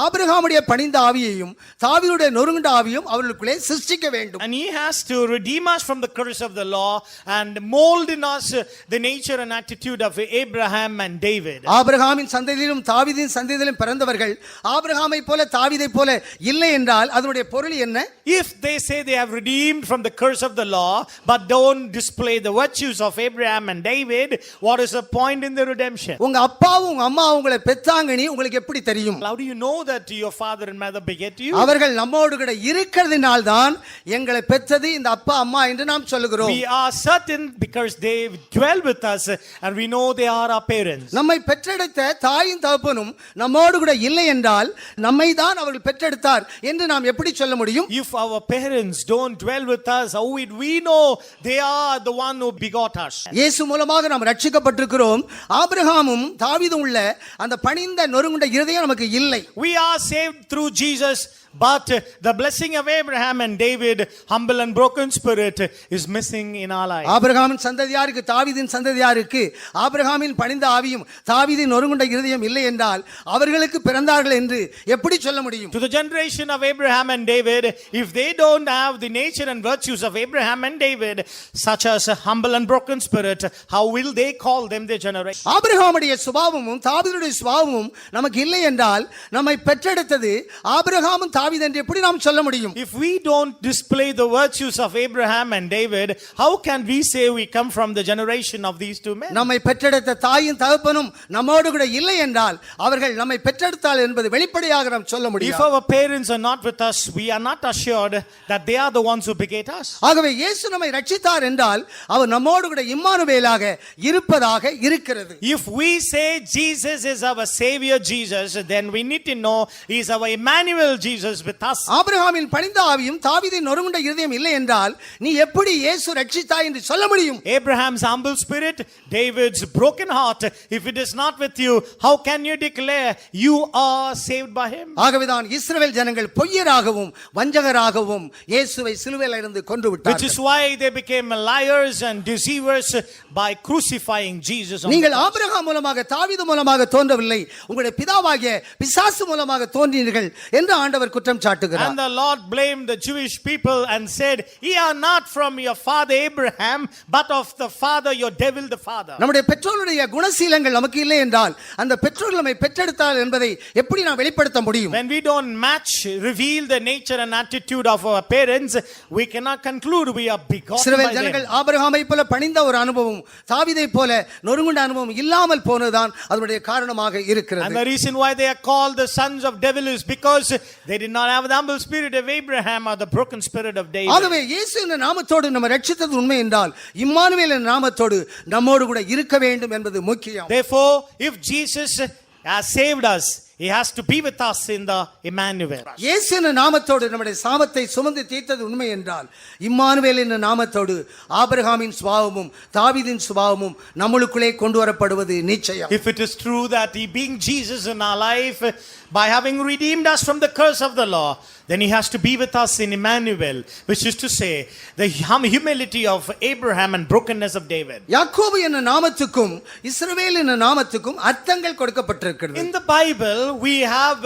ஆபிரகாமுடைய பணிந்த ஆவியையும் தாவீதுடைய நொறுங்குண்ட ஆவியும் அவர்களுக்குள்ளே சிருஷ்டிக்க வேண்டும். And he has to redeem us from the curse of the law and mold in us the nature and attitude of Abraham and David. ஆபிரகாமின் சந்ததியிலும் தாவீதின் சந்ததியிலும் பிறந்தவர்கள் ஆபிரகாமை போல தாவீதை போல இல்லை என்றால் அதனுடைய பொருள் என்ன? If they say they have redeemed from the curse of the law but don't display the virtues of Abraham and David, what is the point in the redemption? உங்க அப்பாவும் உங்க அம்மாவும் உங்களை பெத்தாங்கனி உங்களுக்கு எப்படி தெரியும்? How do you know that your father and mother beget you? அவர்கள் நம்மோடு கூட இருக்கிறதினால் தான் எங்களை பெற்றது இந்த அப்பா அம்மா என்று நாம் சொல்லுகிறோம். We are certain because they dwell with us and we know they are our parents. நம்மை பெற்றெடுத்த தாயும் தகப்பனும் நம்மோடு கூட இல்லை என்றால் நம்மை தான் அவர்கள் பெற்றெடுத்தார் என்று நாம் எப்படி சொல்ல முடியும்? If our parents don't dwell with us, how would we know they are the one who begot us? இயேசு மூலமாக நாம் ரட்சிக்கப்பட்டிருக்கிறோம். ஆபிரகாமும் தாவீதும் உள்ள அந்த பணிந்த நொறுங்குண்ட இருதயம் நமக்கு இல்லை. We are saved through Jesus, but the blessing of Abraham and David, humble and broken spirit, is missing in our life. ஆபிரகாமின் சந்ததியாருக்கு தாவீதின் சந்ததியாருக்கு ஆபிரகாமின் பணிந்த ஆவியும் தாவீதின் நொறுங்குண்ட இருதயம் இல்லை என்றால் அவர்களுக்கு பிறந்தார்கள் என்று எப்படி சொல்ல முடியும்? To the generation of Abraham and David, if they don't have the nature and virtues of Abraham and David, such as a humble and broken spirit, how will they call them their generation? ஆபிரகாமுடைய சுபாவமும் தாவீதுடைய சுபாவமும் நமக்கு இல்லை என்றால் நம்மை பெற்றெடுத்தது ஆபிரகாமும் தாவீது என்று எப்படி நாம் சொல்ல முடியும்? If we don't display the virtues of Abraham and David, how can we say we come from the generation of these two men? நம்மை பெற்றெடுத்த தாயும் தகப்பனும் நம்மோடு கூட இல்லை என்றால் அவர்கள் நம்மை பெற்றெடுத்தால் என்பது வெளிப்படையாக நாம் சொல்ல If முடியும். our parents are not with us, we are not assured that they are the ones who beget us. ஆகவே இயேசு நம்மை ரட்சித்தார் என்றால் அவர் நம்மோடு கூட இம்மானுவேலாக இருப்பதாக இருக்கிறது. If we say Jesus is our Savior Jesus, then we need to know He is our Emmanuel Jesus, Jesus with us. ஆபிரகாமின் பணிந்த ஆவியும் தாவீதின் நொறுங்குண்ட இருதயம் இல்லை என்றால் நீ எப்படி இயேசு ரட்சித்தாய் என்று சொல்ல முடியும்? Abraham's humble spirit, David's broken heart. If it is not with you, how can you declare you are saved by him? ஆகவேதான் இஸ்ரவேல் ஜனங்கள் பொய்யராகவும் வஞ்சகராகவும் இயேசுவை சிலுவையில் இருந்து கொன்று Which விட்டார்கள். is why they became liars and deceivers by crucifying Jesus on the நீங்கள் cross. Abraham மூலமாக தாவீது மூலமாக தோன்றவில்லை, உங்களுடைய பிதாவாகிய பிசாசு மூலமாக தோன்றினீர்கள் என்று ஆண்டவர் குற்றம் சாட்டுகிறார். And the Lord blamed the Jewish people and said, ye are not from your father Abraham, but of the father, your devil the father. நம்முடைய பெற்றோருடைய குணசீலங்கள் நமக்கு இல்லை என்றால் அந்த பெற்றோர்கள் நம்மை பெற்றெடுத்தார் என்பதை எப்படி நாம் வெளிப்படுத்த முடியும்? When we don't match, reveal the nature and attitude of our parents, we cannot conclude we are begotten by Israel them. ஜனங்கள் ஆபிரகாமை போல பணிந்த ஒரு அனுபவம், தாவீதை போல நொறுங்குண்ட அனுபவம் இல்லாமல் போனதுதான் அதனுடைய காரணமாக And இருக்கிறது. the reason why they are called the sons of devil is because they did not have the humble spirit of Abraham or the broken spirit of David. ஆகவே இயேசு என்ற நாமத்தோடு நம்ம ரட்சித்தது உண்மை என்றால் இம்மானுவேல் என்ற நாமத்தோடு நம்மோடு கூட இருக்க வேண்டும் என்பது முக்கியம். Therefore, if Jesus has saved us, he has to be with us in the Emmanuel. இயேசு என்ற நாமத்தோடு நம்முடைய சாபத்தை சுமந்து தீர்த்தது உண்மை என்றால் இம்மானுவேல் என்ற நாமத்தோடு ஆபிரகாமின் சுபாவமும் தாவீதின் சுபாவமும் நம்மளுக்குள்ளே கொண்டு வரப்படுவது நிச்சயம். If it is true that he being Jesus in our life, by having redeemed us from the curse of the law, then he has to be with us in Emmanuel, which is to say, the humility of Abraham and brokenness of David. யாக்கோபு என்ற நாமத்துக்கும் இஸ்ரவேல் என்ற நாமத்துக்கும் அர்த்தங்கள் கொடுக்கப்பட்டிருக்கிறது. In the Bible, we have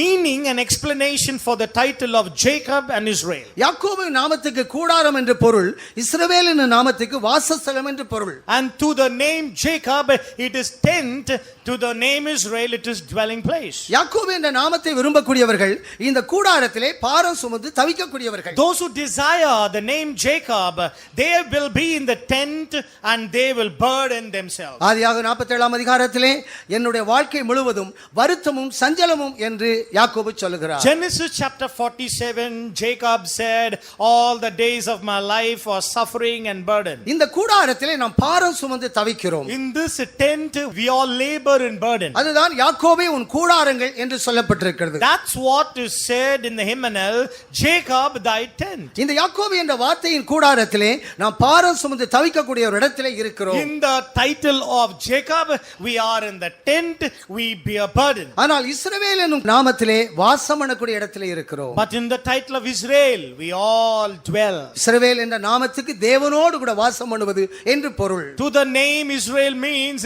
meaning and explanation for the title of Jacob and Israel. யாக்கோபு நாமத்துக்கு கூடாரம் என்று பொருள், இஸ்ரவேல் என்ற நாமத்துக்கு வாசஸ்தலம் என்று பொருள். And to the name Jacob, it is tent. To the name Israel, it is dwelling place. யாக்கோபு என்ற நாமத்தை விரும்பக்கூடியவர்கள் இந்த கூடாரத்திலே பாரம் சுமந்து தவிக்கக்கூடியவர்கள். Those who desire the name Jacob, they will be in the tent and they will burden themselves. ஆதியாகமம் 47 அதிகாரத்திலே என்னுடைய வாழ்க்கை முழுவதும் வருத்தமும் சஞ்சலமும் என்று யாக்கோபு சொல்லுகிறார். Genesis chapter 47, Jacob said, all the days of my life are suffering and burden. இந்த கூடாரத்திலே நாம் பாரம் சுமந்து தவிக்கிறோம். In this tent, we all labor and burden. அதுதான் யாக்கோபே உன் கூடாரங்கள் என்று சொல்லப்பட்டிருக்கிறது. That's what is said in the hymnal, Jacob thy tent. இந்த யாக்கோபு என்ற வார்த்தையின் கூடாரத்திலே நாம் பாரம் சுமந்து தவிக்கக்கூடிய ஒரு இடத்திலே இருக்கிறோம். In the title of Jacob, we are in the tent, we bear burden. ஆனால் இஸ்ரவேல் என்னும் நாமத்திலே வாசம் பண்ணக்கூடிய இடத்திலே இருக்கிறோம். But in the title of Israel, we all dwell. இஸ்ரவேல் என்ற நாமத்துக்கு தேவனோடு கூட வாசம் பண்ணுவது என்று பொருள். To the name Israel means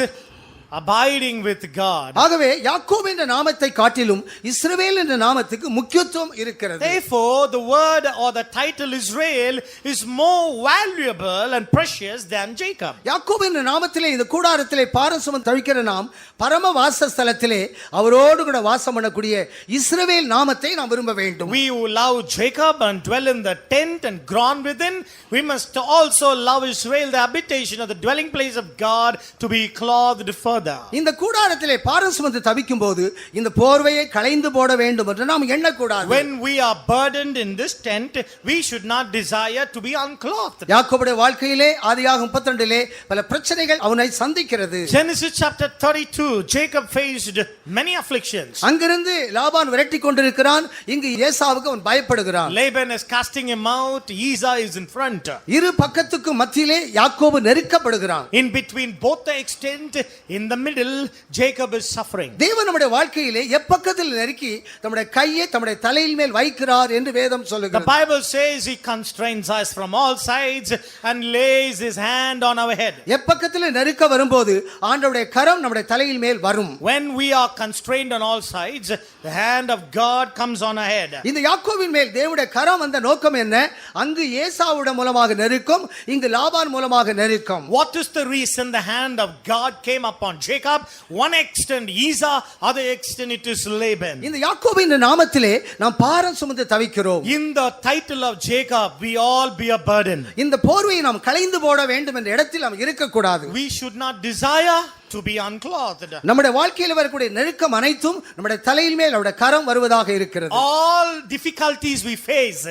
abiding with God. ஆகவே யாக்கோபு என்ற நாமத்தை காட்டிலும் இஸ்ரவேல் என்ற நாமத்துக்கு முக்கியத்துவம் இருக்கிறது. Therefore, the word or the title Israel is more valuable and precious than Jacob. யாக்கோபு என்ற நாமத்திலே இந்த கூடாரத்திலே பாரம் சுமந்து தவிக்கிற நாம் பரம வாசஸ்தலத்திலே அவரோடு கூட வாசம் பண்ணக்கூடிய இஸ்ரவேல் நாமத்தை நாம் விரும்ப வேண்டும். We who love Jacob and dwell in the tent and groan within, we must also love Israel, the habitation of the dwelling place of God, to be clothed further. இந்த கூடாரத்திலே பாரம் சுமந்து தவிக்கும் போது இந்த போர்வையை களைந்து போட வேண்டும் என்று நாம் எண்ணக்கூடாது. When we are burdened in this tent, we should not desire to be unclothed. யாக்கோபுடைய வாழ்க்கையிலே ஆதியாகமம் 32 பல பிரச்சனைகள் அவனை சந்திக்கிறது. Genesis chapter 32, Jacob faced many afflictions. அங்கிருந்து லாபான் விரட்டி கொண்டிருக்கிறான், இங்கு ஏசாவுக்கு அவன் பயப்படுகிறான். Laban is casting him out, Esau is in front. இரு பக்கத்துக்கு மத்தியிலே யாக்கோபு நெருக்கப்படுகிறான். In between both the extent, in the middle, Jacob is suffering. தேவன் நம்முடைய வாழ்க்கையிலே எப்பக்கத்தில் நெருக்கி நம்முடைய கையை நம்முடைய தலையின் மேல் வைக்கிறார் என்று வேதம் The சொல்லுகிறது. Bible says he constrains us from all sides and lays his hand on our head. எப்பக்கத்தில் நெருக்க வரும்போது ஆண்டவருடைய கரம் நம்முடைய தலையின் மேல் வரும். When we are constrained on all sides, the hand of God comes on our head. இந்த யாக்கோபின் மேல் தேவனுடைய கரம் வந்த நோக்கம் என்ன? அங்கு ஏசாவுடைய மூலமாக நெருக்கம், இங்கு லாபான் மூலமாக நெருக்கம். What is the reason the hand of God came upon Jacob? One extent Esau, other extent it is Laban. இந்த யாக்கோபின் நாமத்திலே நாம் பாரம் சுமந்து தவிக்கிறோம். In the title of Jacob, we all bear burden. இந்த போர்வையை நாம் களைந்து போட வேண்டும் என்ற இடத்தில் நாம் இருக்கக்கூடாது. We should not desire to be unclothed. நம்முடைய வாழ்க்கையில் வரக்கூடிய நெருக்கம் அனைத்தும் நம்முடைய தலையில் மேல் அவருடைய கரம் வருவதாக இருக்கிறது. All difficulties we face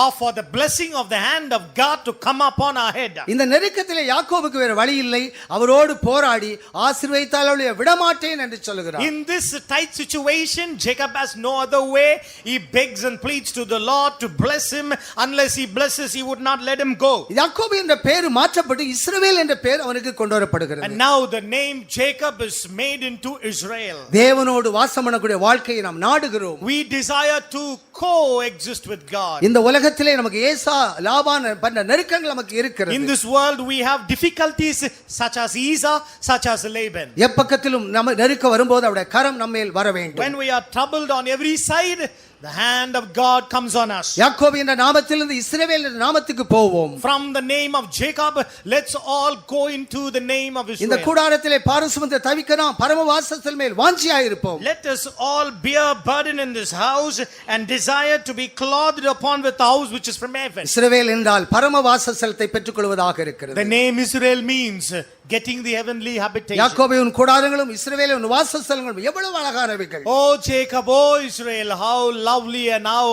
are for the blessing of the hand of God to come upon our head. இந்த நெருக்கத்திலே யாக்கோபுக்கு வேற வழி இல்லை. அவரோடு போராடி ஆசீர்வதித்தால் அவளை விடமாட்டேன் என்று சொல்கிறார். In this tight situation, Jacob has no other way. He begs and pleads to the Lord to bless him. Unless he blesses, he would not let him go. யாக்கோபு என்ற பெயர் மாற்றப்பட்டு இஸ்ரவேல் என்ற பெயர் அவனுக்கு கொண்டு வரப்படுகிறது. And now the name Jacob is made into Israel. தேவனோடு வாசம் பண்ணக்கூடிய வாழ்க்கையை நாம் நாடுகிறோம். We desire to coexist with God. இந்த உலகத்திலே நமக்கு ஏசா லாபான் பண்ற நெருக்கங்கள் நமக்கு இருக்கிறது. In this world we have difficulties such as Esau, such as Laban. எப்பக்கத்திலும் நம்ம நெருக்க வரும்போது அவருடைய கரம் நம்மேல் வர வேண்டும். When we are troubled on every side, the hand of God comes on us. யாக்கோபு என்ற நாமத்திலிருந்து இஸ்ரவேல் என்ற நாமத்துக்கு போவோம். From the name of Jacob, let's all go into the name of Israel. இந்த கூடாரத்திலே பாரசுமத்தை தவிக்க நாம் பரமவாசஸ்தல் மேல் வாஞ்சியாய் இருப்போம். Let us all bear burden in this house and desire to be clothed upon with the house which is from heaven. இஸ்ரவேல் என்றால் பரமவாசஸ்தலத்தை பெற்றுக்கொள்வதாக இருக்கிறது. The name Israel means getting the heavenly habitation. யாக்கோபின் கூடாரங்களும் இஸ்ரவேலின் வாசஸ்தலங்களும் எவ்வளவு அழகானவைகள். Oh Jacob, oh Israel, how lovely and how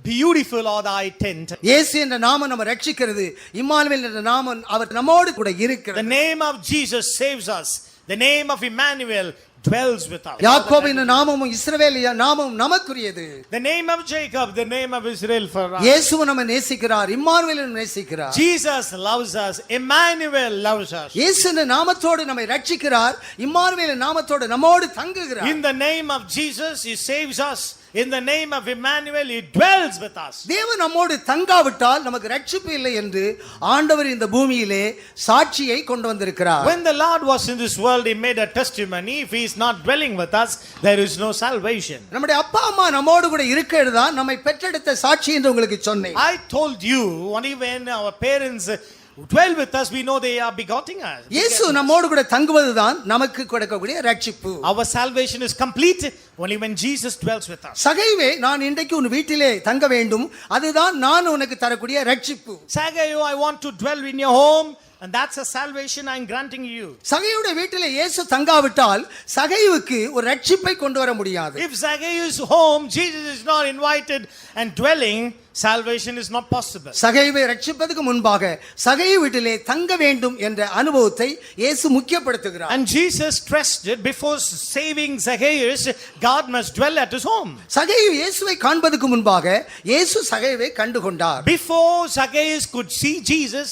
beautiful are thy tent. இயேசு என்ற நாமம் நம்ம ரட்சிக்கிறது. Emmanuel என்ற நாமம் அவர் நம்மோடு கூட The இருக்கிறது. name of Jesus saves us. The name of Emmanuel dwells with us. யாக்கோபின் நாமமும் இஸ்ரவேல் நாமமும் நமக்குரியது. The name of Jacob, the name of Israel for us. இயேசு நம்மை நேசிக்கிறார். இம்மானுவேல் நேசிக்கிறார். Jesus loves us. Emmanuel loves us. இயேசு என்ற நாமத்தோடு நம்மை ரட்சிக்கிறார். இம்மானுவேல் நாமத்தோடு நம்மோடு தங்குகிறார். In the name of Jesus, he saves us. In the name of Emmanuel, he dwells with us. தேவன் நம்மோடு தங்காவிட்டால் நமக்கு ரட்சிப்பு இல்லை என்று ஆண்டவர் இந்த பூமியிலே சாட்சியை கொண்டு வந்திருக்கிறார். When the Lord was in this world, he made a testimony. If he is not dwelling with us, there is no salvation. நம்முடைய அப்பா அம்மா நம்மோடு கூட இருக்கிறது தான் நம்மை பெற்றெடுத்த சாட்சி என்று உங்களுக்கு சொன்னேன். I told you, only when our parents dwell with us, we know they are begetting us. இயேசு நம்மோடு கூட தங்குவதுதான் நமக்கு கொடுக்கக்கூடிய ரட்சிப்பு. Our salvation is complete only when Jesus dwells with us. சகைவே, நான் இன்றைக்கு உன் வீட்டிலே தங்க வேண்டும், அதுதான் நான் உனக்கு தரக்கூடிய ரட்சிப்பு. Sagayu, I want to dwell in your home, and that's a salvation I am granting you. சகையுடைய வீட்டிலே இயேசு தங்காவிட்டால் சகையுவுக்கு ஒரு ரட்சிப்பை கொண்டு வர முடியாது. If Zacchaeus' home, Jesus is not invited and dwelling, salvation is not possible. சகையுவை ரட்சிப்பதற்கு முன்பாக சகையு வீட்டிலே தங்க வேண்டும் என்ற அனுபவத்தை இயேசு முக்கியப்படுத்துகிறார். And Jesus stressed it, before saving Zacchaeus, God must dwell at his home. சகையு இயேசுவை காண்பதற்கு முன்பாக இயேசு சகையுவை கண்டுகொண்டார். Before Zacchaeus could see Jesus,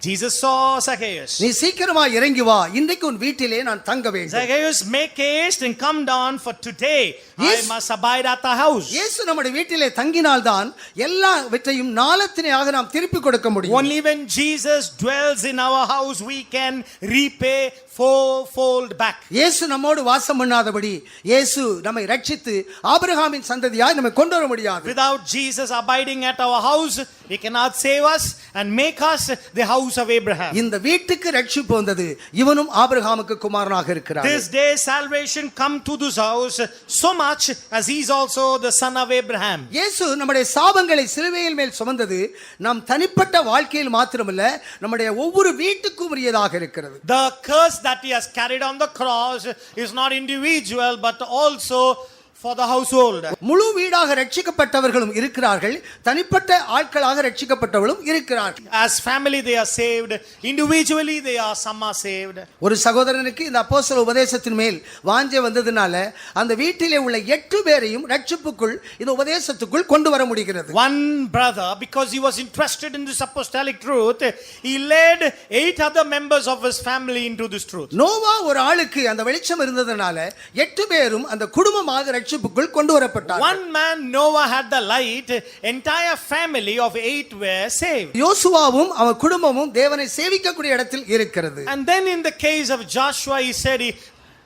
Jesus saw Zacchaeus. நீ சீக்கிரமா இறங்கி வா, இன்றைக்கு உன் வீட்டிலே நான் தங்க வேண்டும். Zacchaeus, make haste and come down, for today Yes. I must abide at the house. இயேசு நம்முடைய வீட்டிலே தங்கினால்தான் எல்லாவற்றையும் நாளத்தினையாக நாம் திருப்பி கொடுக்க முடியும். Only when Jesus dwells in our house, we can repay fourfold back. இயேசு நம்மோடு வாசம் பண்ணாதபடி இயேசு நம்மை ரட்சித்து ஆபிரகாமின் சந்ததியாய் நம்மை கொண்டு வர முடியாது. Without Jesus abiding at our house, he cannot save us and make us the house of Abraham. இந்த வீட்டுக்கு ரட்சிப்பு வந்தது. இவனும் ஆபிரகாமுக்கு குமாரனாக இருக்கிறார். This day salvation come to this house, so much as he is also the son of Abraham. இயேசு நம்முடைய சாபங்களை சிலுவையில் மேல் சுமந்தது நம் தனிப்பட்ட வாழ்க்கையில் மாத்திரமல்ல, நம்முடைய ஒவ்வொரு வீட்டுக்கும் உரியதாக இருக்கிறது. The curse that he has carried on the cross is not individual but also for the household. முழு வீடாக ரட்சிக்கப்பட்டவர்களும் இருக்கிறார்கள், தனிப்பட்ட ஆட்களாக ரட்சிக்கப்பட்டவர்களும் இருக்கிறார்கள். As family they are saved, individually they are some are saved. ஒரு சகோதரனுக்கு இந்த அப்போஸ்தல உபதேசத்தின் மேல் வாஞ்சை வந்ததுனால அந்த வீட்டிலே உள்ள 8 பேரையும் ரட்சிப்புக்குள் இந்த உபதேசத்துக்குள் கொண்டு வர முடிகிறது. One brother, because he was interested in this apostolic truth, he led 8 other members of his family into this truth. Noah ஒரு ஆளுக்கு அந்த வெளிச்சம் இருந்ததனால 8 பேரும் அந்த குடும்பமாக ரட்சிப்புக்குள் கொண்டு வரப்பட்டார்கள். One man, Noah, had the light, entire family of 8 were saved. யோசுவாவும் அவன் குடும்பமும் தேவனை சேவிக்கக்கூடிய இடத்தில் இருக்கிறது. And then in the case of Joshua, he said,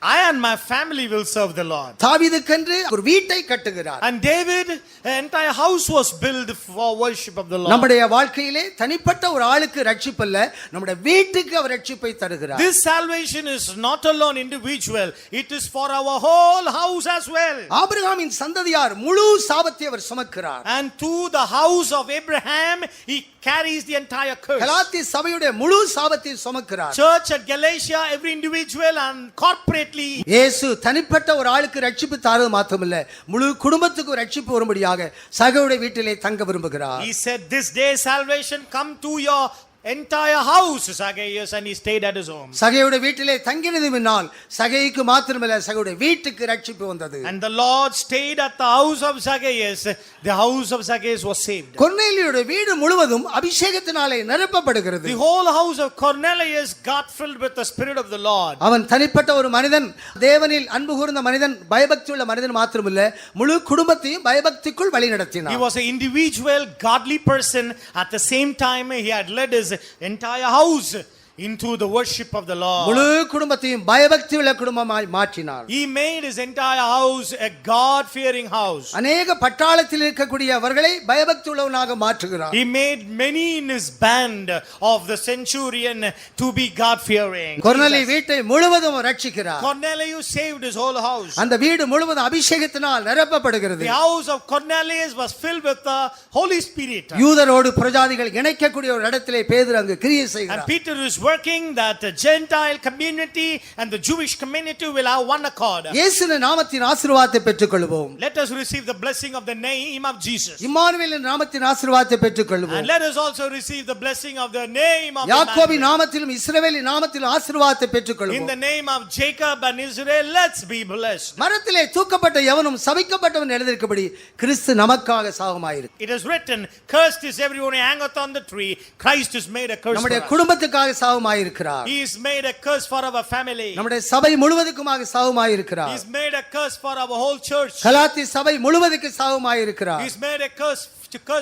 I and my family will serve the Lord. தாவீதுக்கென்று ஒரு வீட்டை கட்டுகிறார். And David, an entire house was built for worship of the Lord. நம்முடைய வாழ்க்கையிலே தனிப்பட்ட ஒரு ஆளுக்கு ரட்சிப்பல்ல, நம்முடைய வீட்டுக்கு அவர் ரட்சிப்பை தருகிறார். This salvation is not alone individual, it is for our whole house as well. ஆபிரகாமின் சந்ததியார் முழு சாபத்தை அவர் சுமக்கிறார். And to the house of Abraham he carries the entire curse. கலாத்திய சபையுடைய முழு சாபத்தை சுமக்கிறார். Church at Galatia, every individual and corporately. இயேசு தனிப்பட்ட ஒரு ஆளுக்கு ரட்சிப்பு தரது மாத்திரமல்ல, முழு குடும்பத்துக்கு ரட்சிப்பு வரும்படியாக சகோடைய வீட்டிலே தங்க விரும்புகிறார். He said, this day salvation come to your entire house, Zacchaeus, and he stayed at his home. சகேயுடைய வீட்டிலே தங்கினது பின்னால் சகேயுக்கு மாத்திரமல்ல சகோடைய வீட்டுக்கு ரட்சிப்பு வந்தது. And the Lord stayed at the house of Zacchaeus. The house of Zacchaeus was saved. கொர்நேலியுடைய வீடு முழுவதும் அபிஷேகத்தினாலே நிரப்பப்படுகிறது. The whole house of Cornelius got filled with the Spirit of the Lord. அவன் தனிப்பட்ட ஒரு மனிதன், தேவனில் அன்பு கூர்ந்த மனிதன், பயபக்தியுள்ள மனிதன் மாத்திரமல்ல முழு குடும்பத்தையும் பயபக்திக்குள் வழி He நடத்தினார். was an individual, godly person. At the same time, he had led his entire house into the worship of the Lord. முழு குடும்பத்தையும் பயபக்தியுள்ள குடும்பமாய் மாற்றினார். He made his entire house a God-fearing house. அநேக பட்டாளத்தில் இருக்கக்கூடியவர்களை பயபக்தியுள்ளவனாக மாற்றுகிறார். He made many in his band of the centurion to be God-fearing. கொர்நேலி வீட்டை முழுவதும் ரட்சிக்கிறார். Cornelius saved his whole house. அந்த வீடு முழுவதும் அபிஷேகத்தினால் நிரப்பப்படுகிறது. The house of Cornelius was filled with the Holy Spirit. யூதரோடு பிரஜாதிகள் இணைக்கக்கூடிய ஒரு இடத்திலே பேதுரு அங்கு கிரியை And செய்கிறார். Peter is working that the Gentile community and the Jewish community will have one accord. இயேசுவின் நாமத்தின் ஆசீர்வாதத்தை பெற்றுக்கொள்வோம். Let us receive the blessing of the name of Jesus. இம்மானுவேலின் நாமத்தின் ஆசீர்வாதத்தை பெற்றுக்கொள்வோம். And let us also receive the blessing of the name of யாக்கோபின் Emmanuel. நாமத்திலும் இஸ்ரவேலின் நாமத்திலும் ஆசீர்வாதத்தை In பெற்றுக்கொள்வோம். the name of Jacob and Israel, let's be blessed. மரத்திலே தூக்கப்பட்ட எவனும் சபிக்கப்பட்டவன் எழுதியிருக்கபடி கிறிஸ்து நமக்காக சாகமாயிருக்கு. It is written, cursed is everyone who hangeth on the tree. Christ is made a curse for நம்முடைய us. குடும்பத்துக்காக சாகமாயிருக்கிறார். He is made a curse for our family. நம்முடைய சபை முழுவதுக்குமாக சாகமாயிருக்கிறார். He is made a curse for our whole church. கலாத்திய சபை முழுவதுக்கு சாகமாயிருக்கிறார். He is made a curse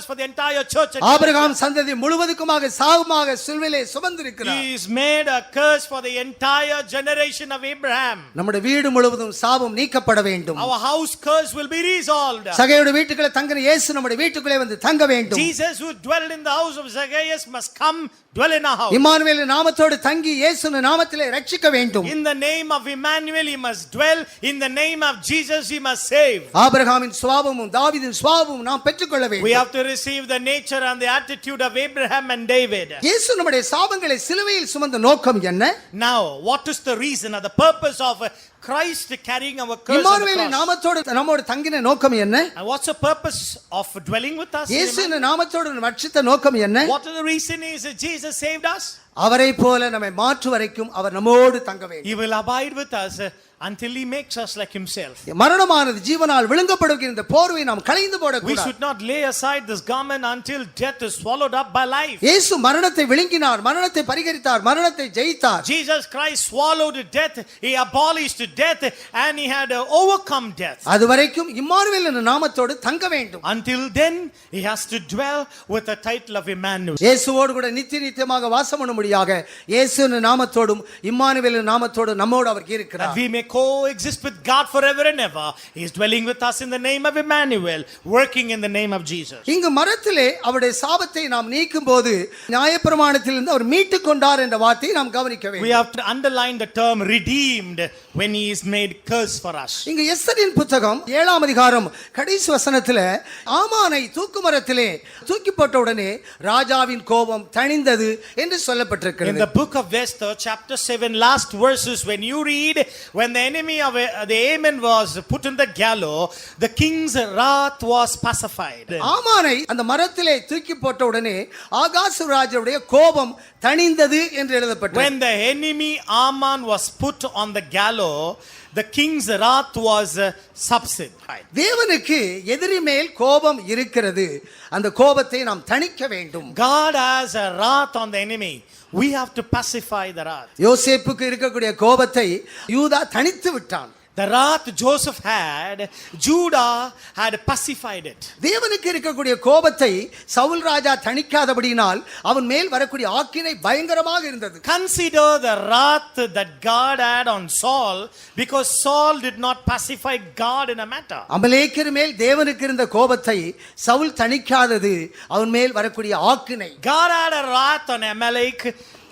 for the entire church. Abraham சந்ததி முழுவதுக்குமாக சாகமாக சிலுவையிலே சுமந்திருக்கிறார். He is made a curse for the entire generation of Abraham. நம்முடைய வீடு முழுவதும் சாபம் நீக்கப்பட வேண்டும். Our house curse will be resolved. சகேயுடைய வீட்டுக்குள்ளே தங்கின இயேசு நம்முடைய வீட்டுக்குள்ளே வந்து தங்க வேண்டும். Jesus who dwelled in the house of Zacchaeus must come dwell in our house. இம்மானுவேலின் நாமத்தோடு தங்கி இயேசுவின் நாமத்திலே ரட்சிக்க வேண்டும். In the name of Emmanuel he must dwell. In the name of Jesus he must save. ஆபிரகாமின் சுபாவமும் தாவீதின் சுபாவமும் நாம் பெற்றுக்கொள்ள We வேண்டும். have to receive the nature and the attitude of Abraham and David. இயேசு நம்முடைய சாபங்களை சிலுவையில் சுமந்த நோக்கம் என்ன? Now, what is the reason or the purpose of Christ carrying our curse on the இம்மானுவேலின் cross? நாமத்தோடு நம்மோடு தங்கின நோக்கம் என்ன? And what's the purpose of dwelling with us? இயேசுவின் நாமத்தோடு ரட்சித்த நோக்கம் என்ன? What is the reason is that Jesus saved us? அவரை போல நம்மை மாற்று வரைக்கும் அவர் நம்மோடு தங்க வேண்டும். He will abide with us until he makes us like himself. மரணமானது ஜீவனால் விழுங்கப்படுகிற இந்த போர்வை நாம் களைந்து We போடக்கூடாது. should not lay aside this garment until death is swallowed up by life. இயேசு மரணத்தை விழுங்கினார், மரணத்தை பரிகரித்தார், மரணத்தை ஜெயித்தார். Jesus Christ swallowed death, he abolished death, and he had overcome death. அதுவரைக்கும் இம்மானுவேல் என்ற நாமத்தோடு தங்க வேண்டும். Until then, he has to dwell with the title of Emmanuel. இயேசுவோடு கூட நித்தியமாக வாசம் பண்ணும்படியாக இயேசுவின் நாமத்தோடும் இம்மானுவேலின் நாமத்தோடும் நம்மோடு அவர் That இருக்கிறார். we may coexist with God forever and ever. He is dwelling with us in the name of Emmanuel, working in the name of Jesus. இங்கு மரத்திலே அவருடைய சாபத்தை நாம் நீக்கும்போது நியாயப்பிரமாணத்திலிருந்து அவர் மீட்டுக் கொண்டார் என்ற வார்த்தையை நாம் கவனிக்க We வேண்டும். have to underline the term redeemed when he is made curse for us. இங்கு எஸ்தரின் புத்தகம் 7ஆம் அதிகாரம் கடைசி வசனத்திலே ஆமானை தூக்கு மரத்திலே தூக்கி போட்ட உடனே ராஜாவின் கோபம் தணிந்தது என்று In சொல்லப்பட்டிருக்கிறது. the book of Esther, chapter 7, last verses, when you read, when the enemy of the Haman was put in the gallows, the king's wrath was pacified. ஆமானை அந்த மரத்திலே தூக்கி போட்ட உடனே ஆகாசு ராஜாவுடைய கோபம் தணிந்தது என்று எழுதப்பட்டது. When the enemy Haman was put on the gallows, the king's wrath was subsided. தேவனுக்கு எதிரி மேல் கோபம் இருக்கிறது. அந்த கோபத்தை நாம் தணிக்க வேண்டும். God has a wrath on the enemy. We have to pacify the wrath. யோசேப்புக்கு இருக்கக்கூடிய கோபத்தை யூதா தணித்து விட்டான். The wrath Joseph had, Judah had pacified it. தேவனுக்கு இருக்கக்கூடிய கோபத்தை சவுல் ராஜா தணிக்காதபடியினால் அவன் மேல் வரக்கூடிய ஆக்கினை பயங்கரமாக இருந்தது. Consider the wrath that God had on Saul because Saul did not pacify God in a matter. அமலேக்கியர் மேல் தேவனுக்கு இருந்த கோபத்தை சவுல் தணிக்காதது அவன் மேல் வரக்கூடிய ஆக்கினை. God had a wrath on Amalek,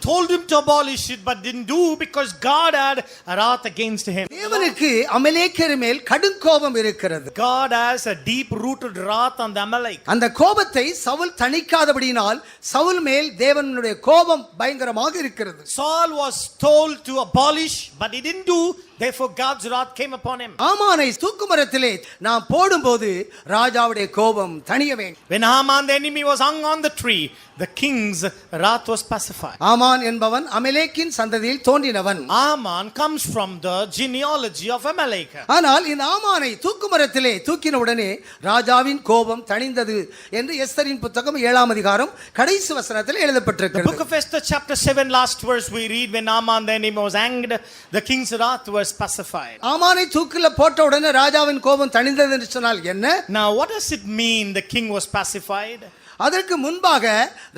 told him to abolish it but didn't do because God had a wrath against him. தேவனுக்கு அமலேக்கியர் மேல் கடும் கோபம் இருக்கிறது. God has a deep rooted wrath on the Amalek. அந்த கோபத்தை சவுல் தணிக்காதபடியினால் சவுல் மேல் தேவனுடைய கோபம் பயங்கரமாக இருக்கிறது. Saul was told to abolish but he didn't do, therefore God's wrath came upon him. ஆமானை தூக்குமரத்திலே நாம் போடும்போது ராஜாவுடைய கோபம் தணிய வேண்டும். When Haman the enemy was hung on the tree, the king's wrath was pacified. ஆமான் என்பவன் அமலேக்கின் சந்ததியில் தோன்றினவன். Haman comes from the genealogy of Amalek. ஆனால் இந்த ஆமானை தூக்குமரத்திலே தூக்கின உடனே ராஜாவின் கோபம் தணிந்தது என்று எஸ்தரின் புத்தகம் 7ஆம் அதிகாரம் கடைசி வசனத்தில் The எழுதப்பட்டிருக்கிறது. book of Esther chapter 7 last verse we read, when Haman the enemy was hanged, the king's wrath was pacified. ஆமானை தூக்கில போட்ட உடனே ராஜாவின் கோபம் தணிந்தது என்று சொன்னால் என்ன? Now what does it mean the king was pacified? அதற்கு முன்பாக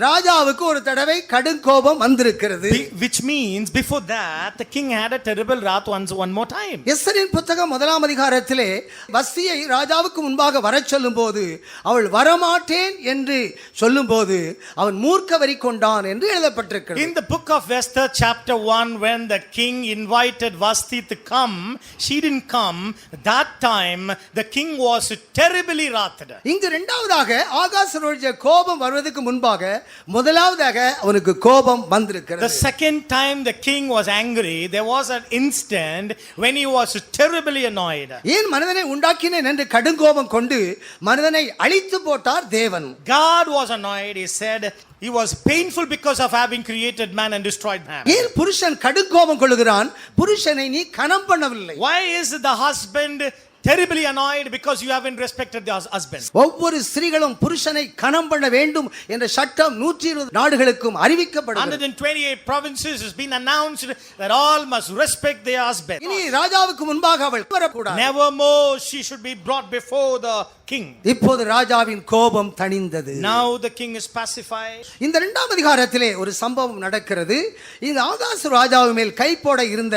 ராஜாவுக்கு ஒரு தடவை கடும் கோபம் வந்திருக்கிறது. Which means before that the king had a terrible wrath one more time. எஸ்தரின் புத்தகம் 1ஆம் அதிகாரத்திலே வஸ்தியை ராஜாவுக்கு முன்பாக வரச் சொல்லும்போது அவள் வரமாட்டேன் என்று சொல்லும்போது அவன் மூர்க்க வெறி கொண்டான் என்று எழுதப்பட்டிருக்கிறது. In the book of Esther chapter 1, when the king invited Vasti to come, she didn't come. That time the king was terribly wrathed. இங்கு இரண்டாவதாக ஆகாசருடைய கோபம் வருவதற்கு முன்பாக முதலாவதாக அவனுக்கு கோபம் வந்திருக்கிறது. The second time the king was angry, there was an instant when he was terribly annoyed. ஏன் மனிதனை உண்டாக்கினேன் என்று கடுங்கோபம் கொண்டு மனிதனை அழித்து போட்டார் தேவன். God was annoyed. He said he was painful because of having created man and destroyed man. ஏன் புருஷன் கடுங்கோபம் கொள்கிறான்? புருஷனை நீ கனம் பண்ணவில்லை. Why is the husband terribly annoyed? Because you haven't respected the husband. ஒவ்வொரு ஸ்திரீகளும் புருஷனை கனம் பண்ண வேண்டும் என்ற சட்டம் 120 நாடுகளுக்கும் அறிவிக்கப்படுகிறது. 128 provinces has been announced that all must respect their husband. இனி ராஜாவுக்கு முன்பாக அவள் வரக்கூடாது. Nevermore she should be brought before the king. இப்போது ராஜாவின் கோபம் தணிந்தது. Now the king is pacified. இந்த 2ஆம் அதிகாரத்திலே ஒரு சம்பவம் நடக்கிறது. இந்த ஆகாசு ராஜாவின் மேல் கை போட இருந்த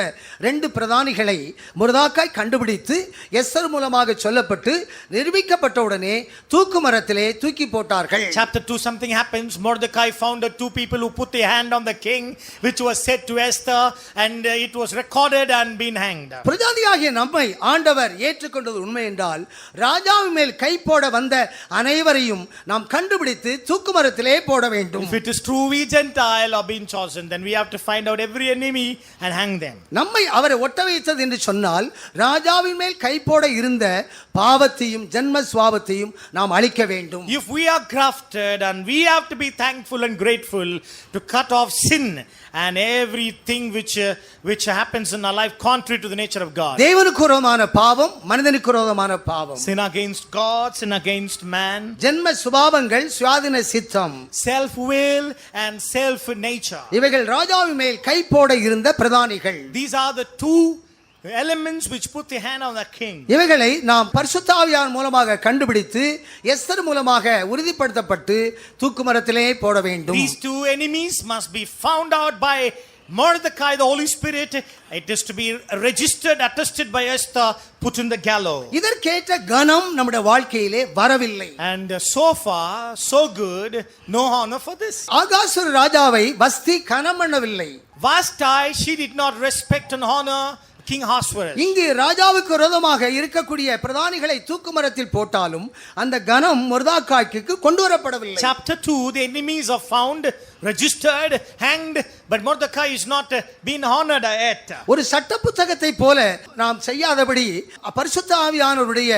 2 பிரதானிகளை மொர்தெகாய் கண்டுபிடித்து எஸ்தர் மூலமாக சொல்லப்பட்டு நிரூபிக்கப்பட்ட உடனே தூக்கு மரத்திலே தூக்கி போட்டார்கள். Chapter 2 something happens. Mordecai found 2 people who put their hand on the king, which was said to Esther, and it was recorded and been hanged. பிரஜாதியாகிய நம்மை ஆண்டவர் ஏற்றுக்கொண்டது உண்மை என்றால் ராஜாவின் மேல் கை போட வந்த அனைவரையும் நாம் கண்டுபிடித்து தூக்கு மரத்திலே போட வேண்டும். If it is true we Gentile are being chosen, then we have to find out every enemy and hang them. நம்மை அவரை ஒட்ட வைத்தது என்று சொன்னால் ராஜாவின் மேல் கை போட இருந்த பாவத்தையும் ஜென்ம சுவாபத்தையும் நாம் அழிக்க வேண்டும். If we are grafted, and we have to be thankful and grateful to cut off sin and everything which happens in our life contrary to the nature of God. தேவனுக்கு விரோதமான பாவம், மனிதனுக்கு விரோதமான பாவம். Sin against God, sin against man. ஜென்ம சுபாவங்கள், சுயாதீன சித்தம், Self will and self nature. இவைகள் ராஜாவின் மேல் கை போட இருந்த பிரதானிகள். These are the 2 elements which put the hand on the king. இவைகளை நாம் பரிசுத்த ஆவியார் மூலமாக கண்டுபிடித்து எஸ்தர் மூலமாக உறுதிப்படுத்தப்பட்டு தூக்கு மரத்திலே போட வேண்டும். These 2 enemies must be found out by Mordecai, the Holy Spirit. It is to be registered, attested by Esther, put in the gallows. இதற்கேற்ற கனம் நம்முடைய வாழ்க்கையிலே வரவில்லை. And so far so good, no honor for this. ஆகாசுர ராஜாவை வஸ்தி கனம் பண்ணவில்லை. Vasti, she did not respect and honor King Ahasuerus. இங்கு ராஜாவுக்கு விரோதமாக இருக்கக்கூடிய பிரதானிகளை தூக்கு மரத்தில் போட்டாலும் அந்த கனம் மொர்தெகாய்க்கு கொண்டு வரப்படவில்லை. Chapter 2, the enemies are found, registered, hanged, but Mordecai is not been honored yet. ஒரு சட்ட புத்தகத்தை போல நாம் செய்யாதபடி பரிசுத்த ஆவியானவருடைய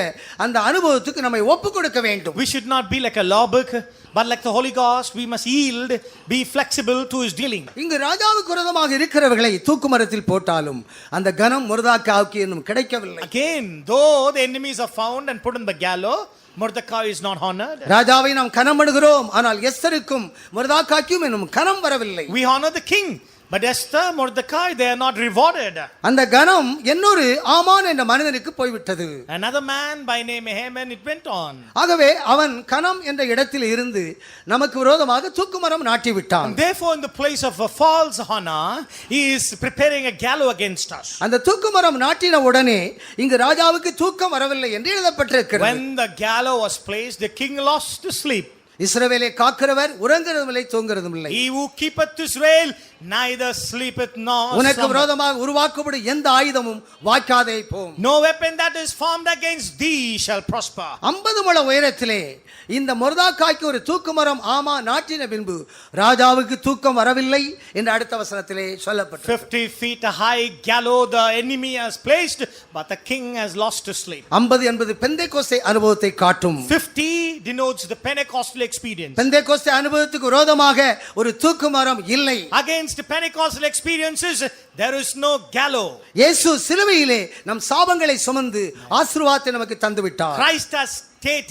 அந்த அனுபவத்துக்கு நம்மை ஒப்பு கொடுக்க வேண்டும். We should not be like a law book, but like the Holy Ghost, we must yield, be flexible to his dealing. இங்கு ராஜாவுக்கு விரோதமாக இருக்கிறவர்களை தூக்கு மரத்தில் போட்டாலும் அந்த கனம் மொர்தெகாய்க்கு இன்னும் கிடைக்கவில்லை. Again, though the enemies are found and put in the gallows, Mordecai is not honored. ராஜாவை நாம் கனம் பண்ணுகிறோம், ஆனால் எஸ்தருக்கும் மொர்தெகாய்க்கும் இன்னும் கனம் வரவில்லை. We honor the king, But Esther, Mordecai, they are not rewarded. அந்த கனம் இன்னொரு ஆமான் என்ற மனிதனுக்கு போய்விட்டது. Another man by name Haman, it went on. ஆகவே அவன் கனம் என்ற இடத்தில் இருந்து நமக்கு விரோதமாக தூக்குமரம் நாட்டி விட்டான். And therefore, in the place of a false honor, he is preparing a gallows against us. அந்த தூக்குமரம் நாட்டின உடனே இங்கு ராஜாவுக்கு தூக்கம் வரவில்லை என்று எழுதப்பட்டிருக்கிறது. When the gallows was placed, the king lost sleep. இஸ்ரவேலை காக்கிறவர் உறங்குறதும் இல்லை தூங்குறதும் இல்லை. He who keepeth Israel neither sleepeth nor உனக்கு slumbereth. விரோதமாக உருவாக்கப்படும் எந்த ஆயுதமும் வாய்க்காதே போம். No weapon that is formed against thee shall prosper. 50 முழ உயரத்திலே இந்த மொர்தெகாய்க்கு ஒரு தூக்குமரம் ஆமா நாட்டின பின்பு ராஜாவுக்கு தூக்கம் வரவில்லை என்று அடுத்த வசனத்திலே சொல்லப்பட்டது. 50 feet high gallows the enemy has placed, but the king has lost sleep. 50 என்பது பெந்தேகோஸ்தே அனுபவத்தை காட்டும். 50 denotes the Pentecostal experience. Pentecost அனுபவத்துக்கு விரோதமாக ஒரு தூக்குமரம் இல்லை. Against the Pentecostal experiences, there is no gallows. இயேசு சிலுவையிலே நம் சாபங்களை சுமந்து ஆசீர்வாதத்தை நமக்கு தந்து விட்டார். Christ has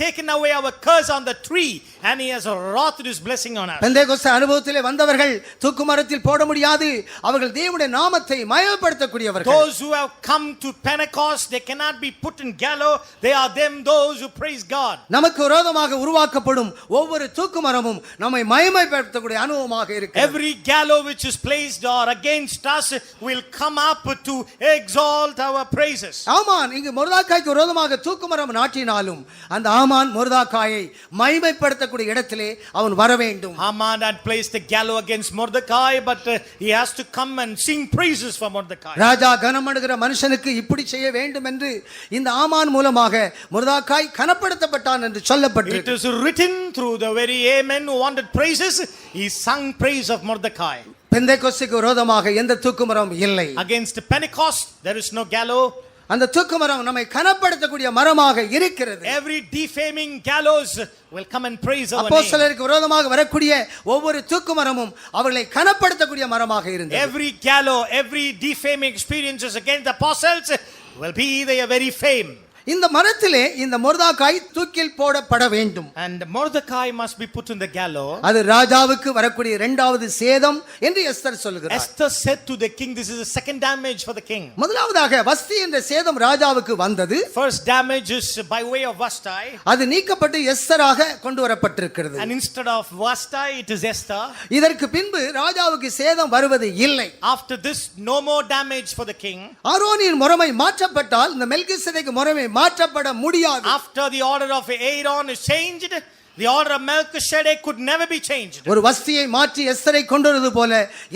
taken away our curse on the tree, and he has wrought his blessing on us. Pentecost அனுபவத்திலே வந்தவர்கள் தூக்குமரத்தில் போட முடியாது. அவர்கள் தேவனுடைய நாமத்தை மகிமைப்படுத்தக்கூடியவர்கள். Those who have come to Pentecost, they cannot be put in gallows. They are them those who praise God. நமக்கு விரோதமாக உருவாக்கப்படும் ஒவ்வொரு தூக்குமரமும் நம்மை மகிமைப்படுத்தக்கூடிய அனுபவமாக இருக்கிறது. Every gallows which is placed or against us will come up to exalt our praises. ஆமான் இங்கு மொர்தெகாய்க்கு விரோதமாக தூக்குமரம் நாட்டினாலும் அந்த ஆமான் மொர்தெகாயை மகிமைப்படுத்தக்கூடிய இடத்திலே அவன் வர வேண்டும். Haman had placed the gallows against Mordecai, but he has to come and sing praises for Mordecai. ராஜா கனமடுகிற மனுஷனுக்கு இப்படி செய்ய வேண்டும் என்று இந்த ஆமான் மூலமாக மொர்தெகாய் கனப்படுத்தப்பட்டான் என்று It சொல்லப்பட்டிருக்கு. is written through the very Haman who wanted praises, he sung praise of Mordecai. பெந்தேகோஸ்துக்கு விரோதமாக எந்த தூக்குமரம் இல்லை. Against Pentecost, there is no gallows. அந்த தூக்குமரம் நம்மை கனப்படுத்தக்கூடிய மரமாக இருக்கிறது. Every defaming gallows will come and praise our name. அப்போஸ்தலருக்கு விரோதமாக வரக்கூடிய ஒவ்வொரு தூக்குமரமும் அவர்களை கனப்படுத்தக்கூடிய மரமாக இருந்தது. Every gallows, every defaming experiences against the apostles will be their very fame. இந்த மரத்திலே இந்த மொர்தெகாய் தூக்கில் போடப்பட வேண்டும். And Mordecai must be put in the gallows. அது ராஜாவுக்கு வரக்கூடிய இரண்டாவது சேதம் என்று எஸ்தர் சொல்கிறார். Esther said to the king, this is the second damage for the king. முதலாவதாக வஸ்தி என்ற சேதம் ராஜாவுக்கு வந்தது. First damage is by way of Vashti. அது நீக்கப்பட்டு எஸ்தராக கொண்டு வரப்பட்டிருக்கிறது. And instead of Vashti, it is Esther. இதற்கு பின்பு ராஜாவுக்கு சேதம் வருவது இல்லை. After this, no more damage for the king. ஆரோனின் முறைமை மாற்றப்பட்டால் இந்த மெல்கிசேதேக்கு முறைமை மாற்றப்பட முடியாது. After the order of Aaron is changed, the order of Melchizedek could never be changed. ஒரு வஸ்தியை மாற்றி எஸ்தரை கொண்டு வருவது போல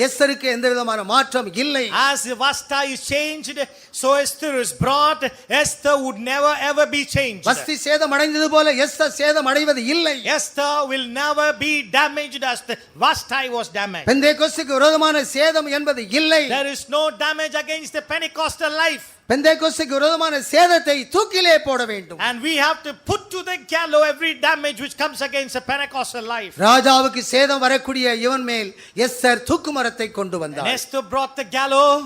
எஸ்தருக்கு எந்த விதமான மாற்றம் இல்லை. As Vashti is changed, so Esther is brought. Esther would never ever be changed. வஸ்தி சேதம் அடைந்தது போல எஸ்தர் சேதம் அடைவது இல்லை. Esther will never be damaged as the Vashti was damaged. பெந்தேகோஸ்துக்கு விரோதமான சேதம் என்பது இல்லை. There is no damage against the Pentecostal life. பெந்தேகோஸ்துக்கு விரோதமான சேதத்தை தூக்கிலே போட வேண்டும். And we have to put to the gallows every damage which comes against the Pentecostal life. ராஜாவுக்கு சேதம் வரக்கூடிய இவன் மேல் எஸ்தர் தூக்குமரத்தை கொண்டு And வந்தார். Esther brought the gallows,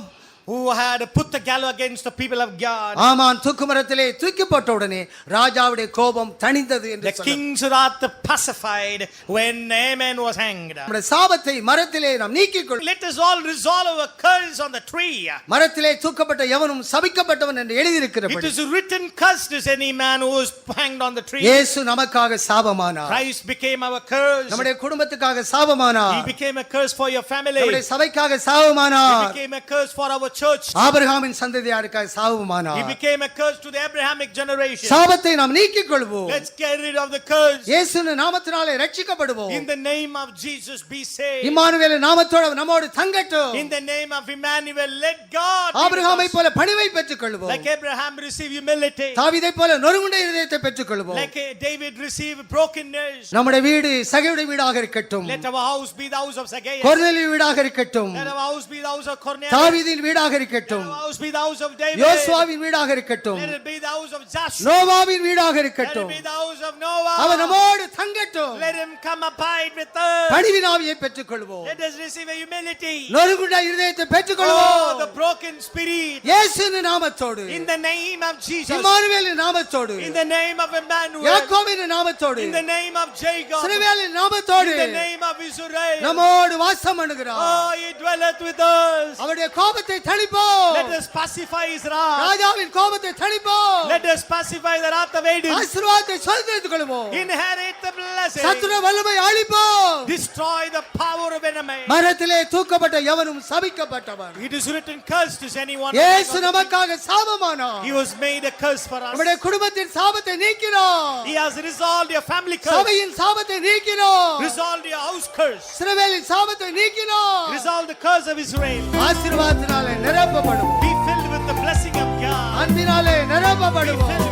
who had put the gallows against the people of God. ஆமான் தூக்குமரத்திலே தூக்கி போட்ட உடனே ராஜாவுடைய கோபம் தணிந்தது என்று The சொன்னார். king's wrath pacified when Haman was hanged. நம்முடைய சாபத்தை மரத்திலே நாம் நீக்கிக் கொள். Let us all resolve our curse on the tree. மரத்திலே தூக்கப்பட்ட எவனும் சபிக்கப்பட்டவன் என்று It எழுதியிருக்கிறபடி is written, cursed is any man who is hanged on the tree. இயேசு நமக்காக சாபமானார். Christ became our curse. நம்முடைய குடும்பத்துக்காக சாபமானார். He became a curse for your family. நம்முடைய சபைக்காக He சாபமானார். became a curse for our church. ஆபிரகாமின் சந்ததியாருக்காக He சாபமானார். became a curse to the Abrahamic generation. சாபத்தை நாம் நீக்கிக் கொள்வோம். Let's get rid of the curse. இயேசுவின் நாமத்தினாலே ரட்சிக்கப்படுவோம். In the name of Jesus, be saved. Immanuel நாமத்தோட நம்மோடு தங்கட்டும். In the name of Emmanuel, let God be with ஆபிரகாமை us. போல பணிவை பெற்றுக் கொள்வோம். Like Abraham received humility. தாவீதை போல நொறுங்குண்ட இதயத்தை பெற்றுக் கொள்வோம். Like David received brokenness. நம்முடைய வீடு சகையுடைய வீடாக இருக்கட்டும். Let our house be the house of Zacchaeus. கொர்நேலியு வீடாக இருக்கட்டும். Let our house be the house of Cornelius. தாவீதின் வீடாக வீடாக இருக்கட்டும், Let our house be the house of David. யோசுவாவின் வீடாக இருக்கட்டும், Let it be the house of Joshua. நோவாவின் வீடாக Let it இருக்கட்டும், be the house of Noah. அவர் நம்மோடு தங்கட்டும். Let him come abide with us. பணிவின் ஆவியை பெற்றுக்கொள்வோம். Let us receive a humility. நொறுங்குண்ட இருதயத்தை Oh, பெற்றுக்கொள்வோம். the broken spirit. இயேசுவின் நாமத்தோடு, In the name of Jesus. இம்மானுவேலின் நாமத்தோடு, In the name of Emmanuel. யாக்கோபின் நாமத்தோடு, In the name of Jacob. இஸ்ரவேலின் நாமத்தோடு In the name of Israel. நம்மோடு வாசம் பண்ணுகிறார். Oh, he dwelleth with us. அவருடைய கோபத்தை தணிப்போம். Let us pacify his wrath. ராஜாவின் கோபத்தை தணிப்போம். Let us pacify the wrath of Edom. ஆசீர்வாதத்தை சுதந்தரித்துக் கொள்வோம். Inherit the blessing. சத்துரு வல்லமை அழிப்போம். Destroy the power of enemy. மரத்திலே தூக்கப்பட்ட எவனும் சபிக்கப்பட்டவன். It is written, cursed is anyone. இயேசு நமக்காக சாபமானார். He was made a curse for us. நம்முடைய குடும்பத்தின் சாபத்தை நீக்கினார். He has resolved your family curse. சபையின் சாபத்தை நீக்கினார். Resolved your house curse. இஸ்ரவேலின் சாபத்தை நீக்கினார். Resolved the curse of Israel. ஆசீர்வாதத்தினாலே நிரப்பப்படும். Be filled with the blessing of God. அன்பினாலே நிரப்பப்படுவோம்.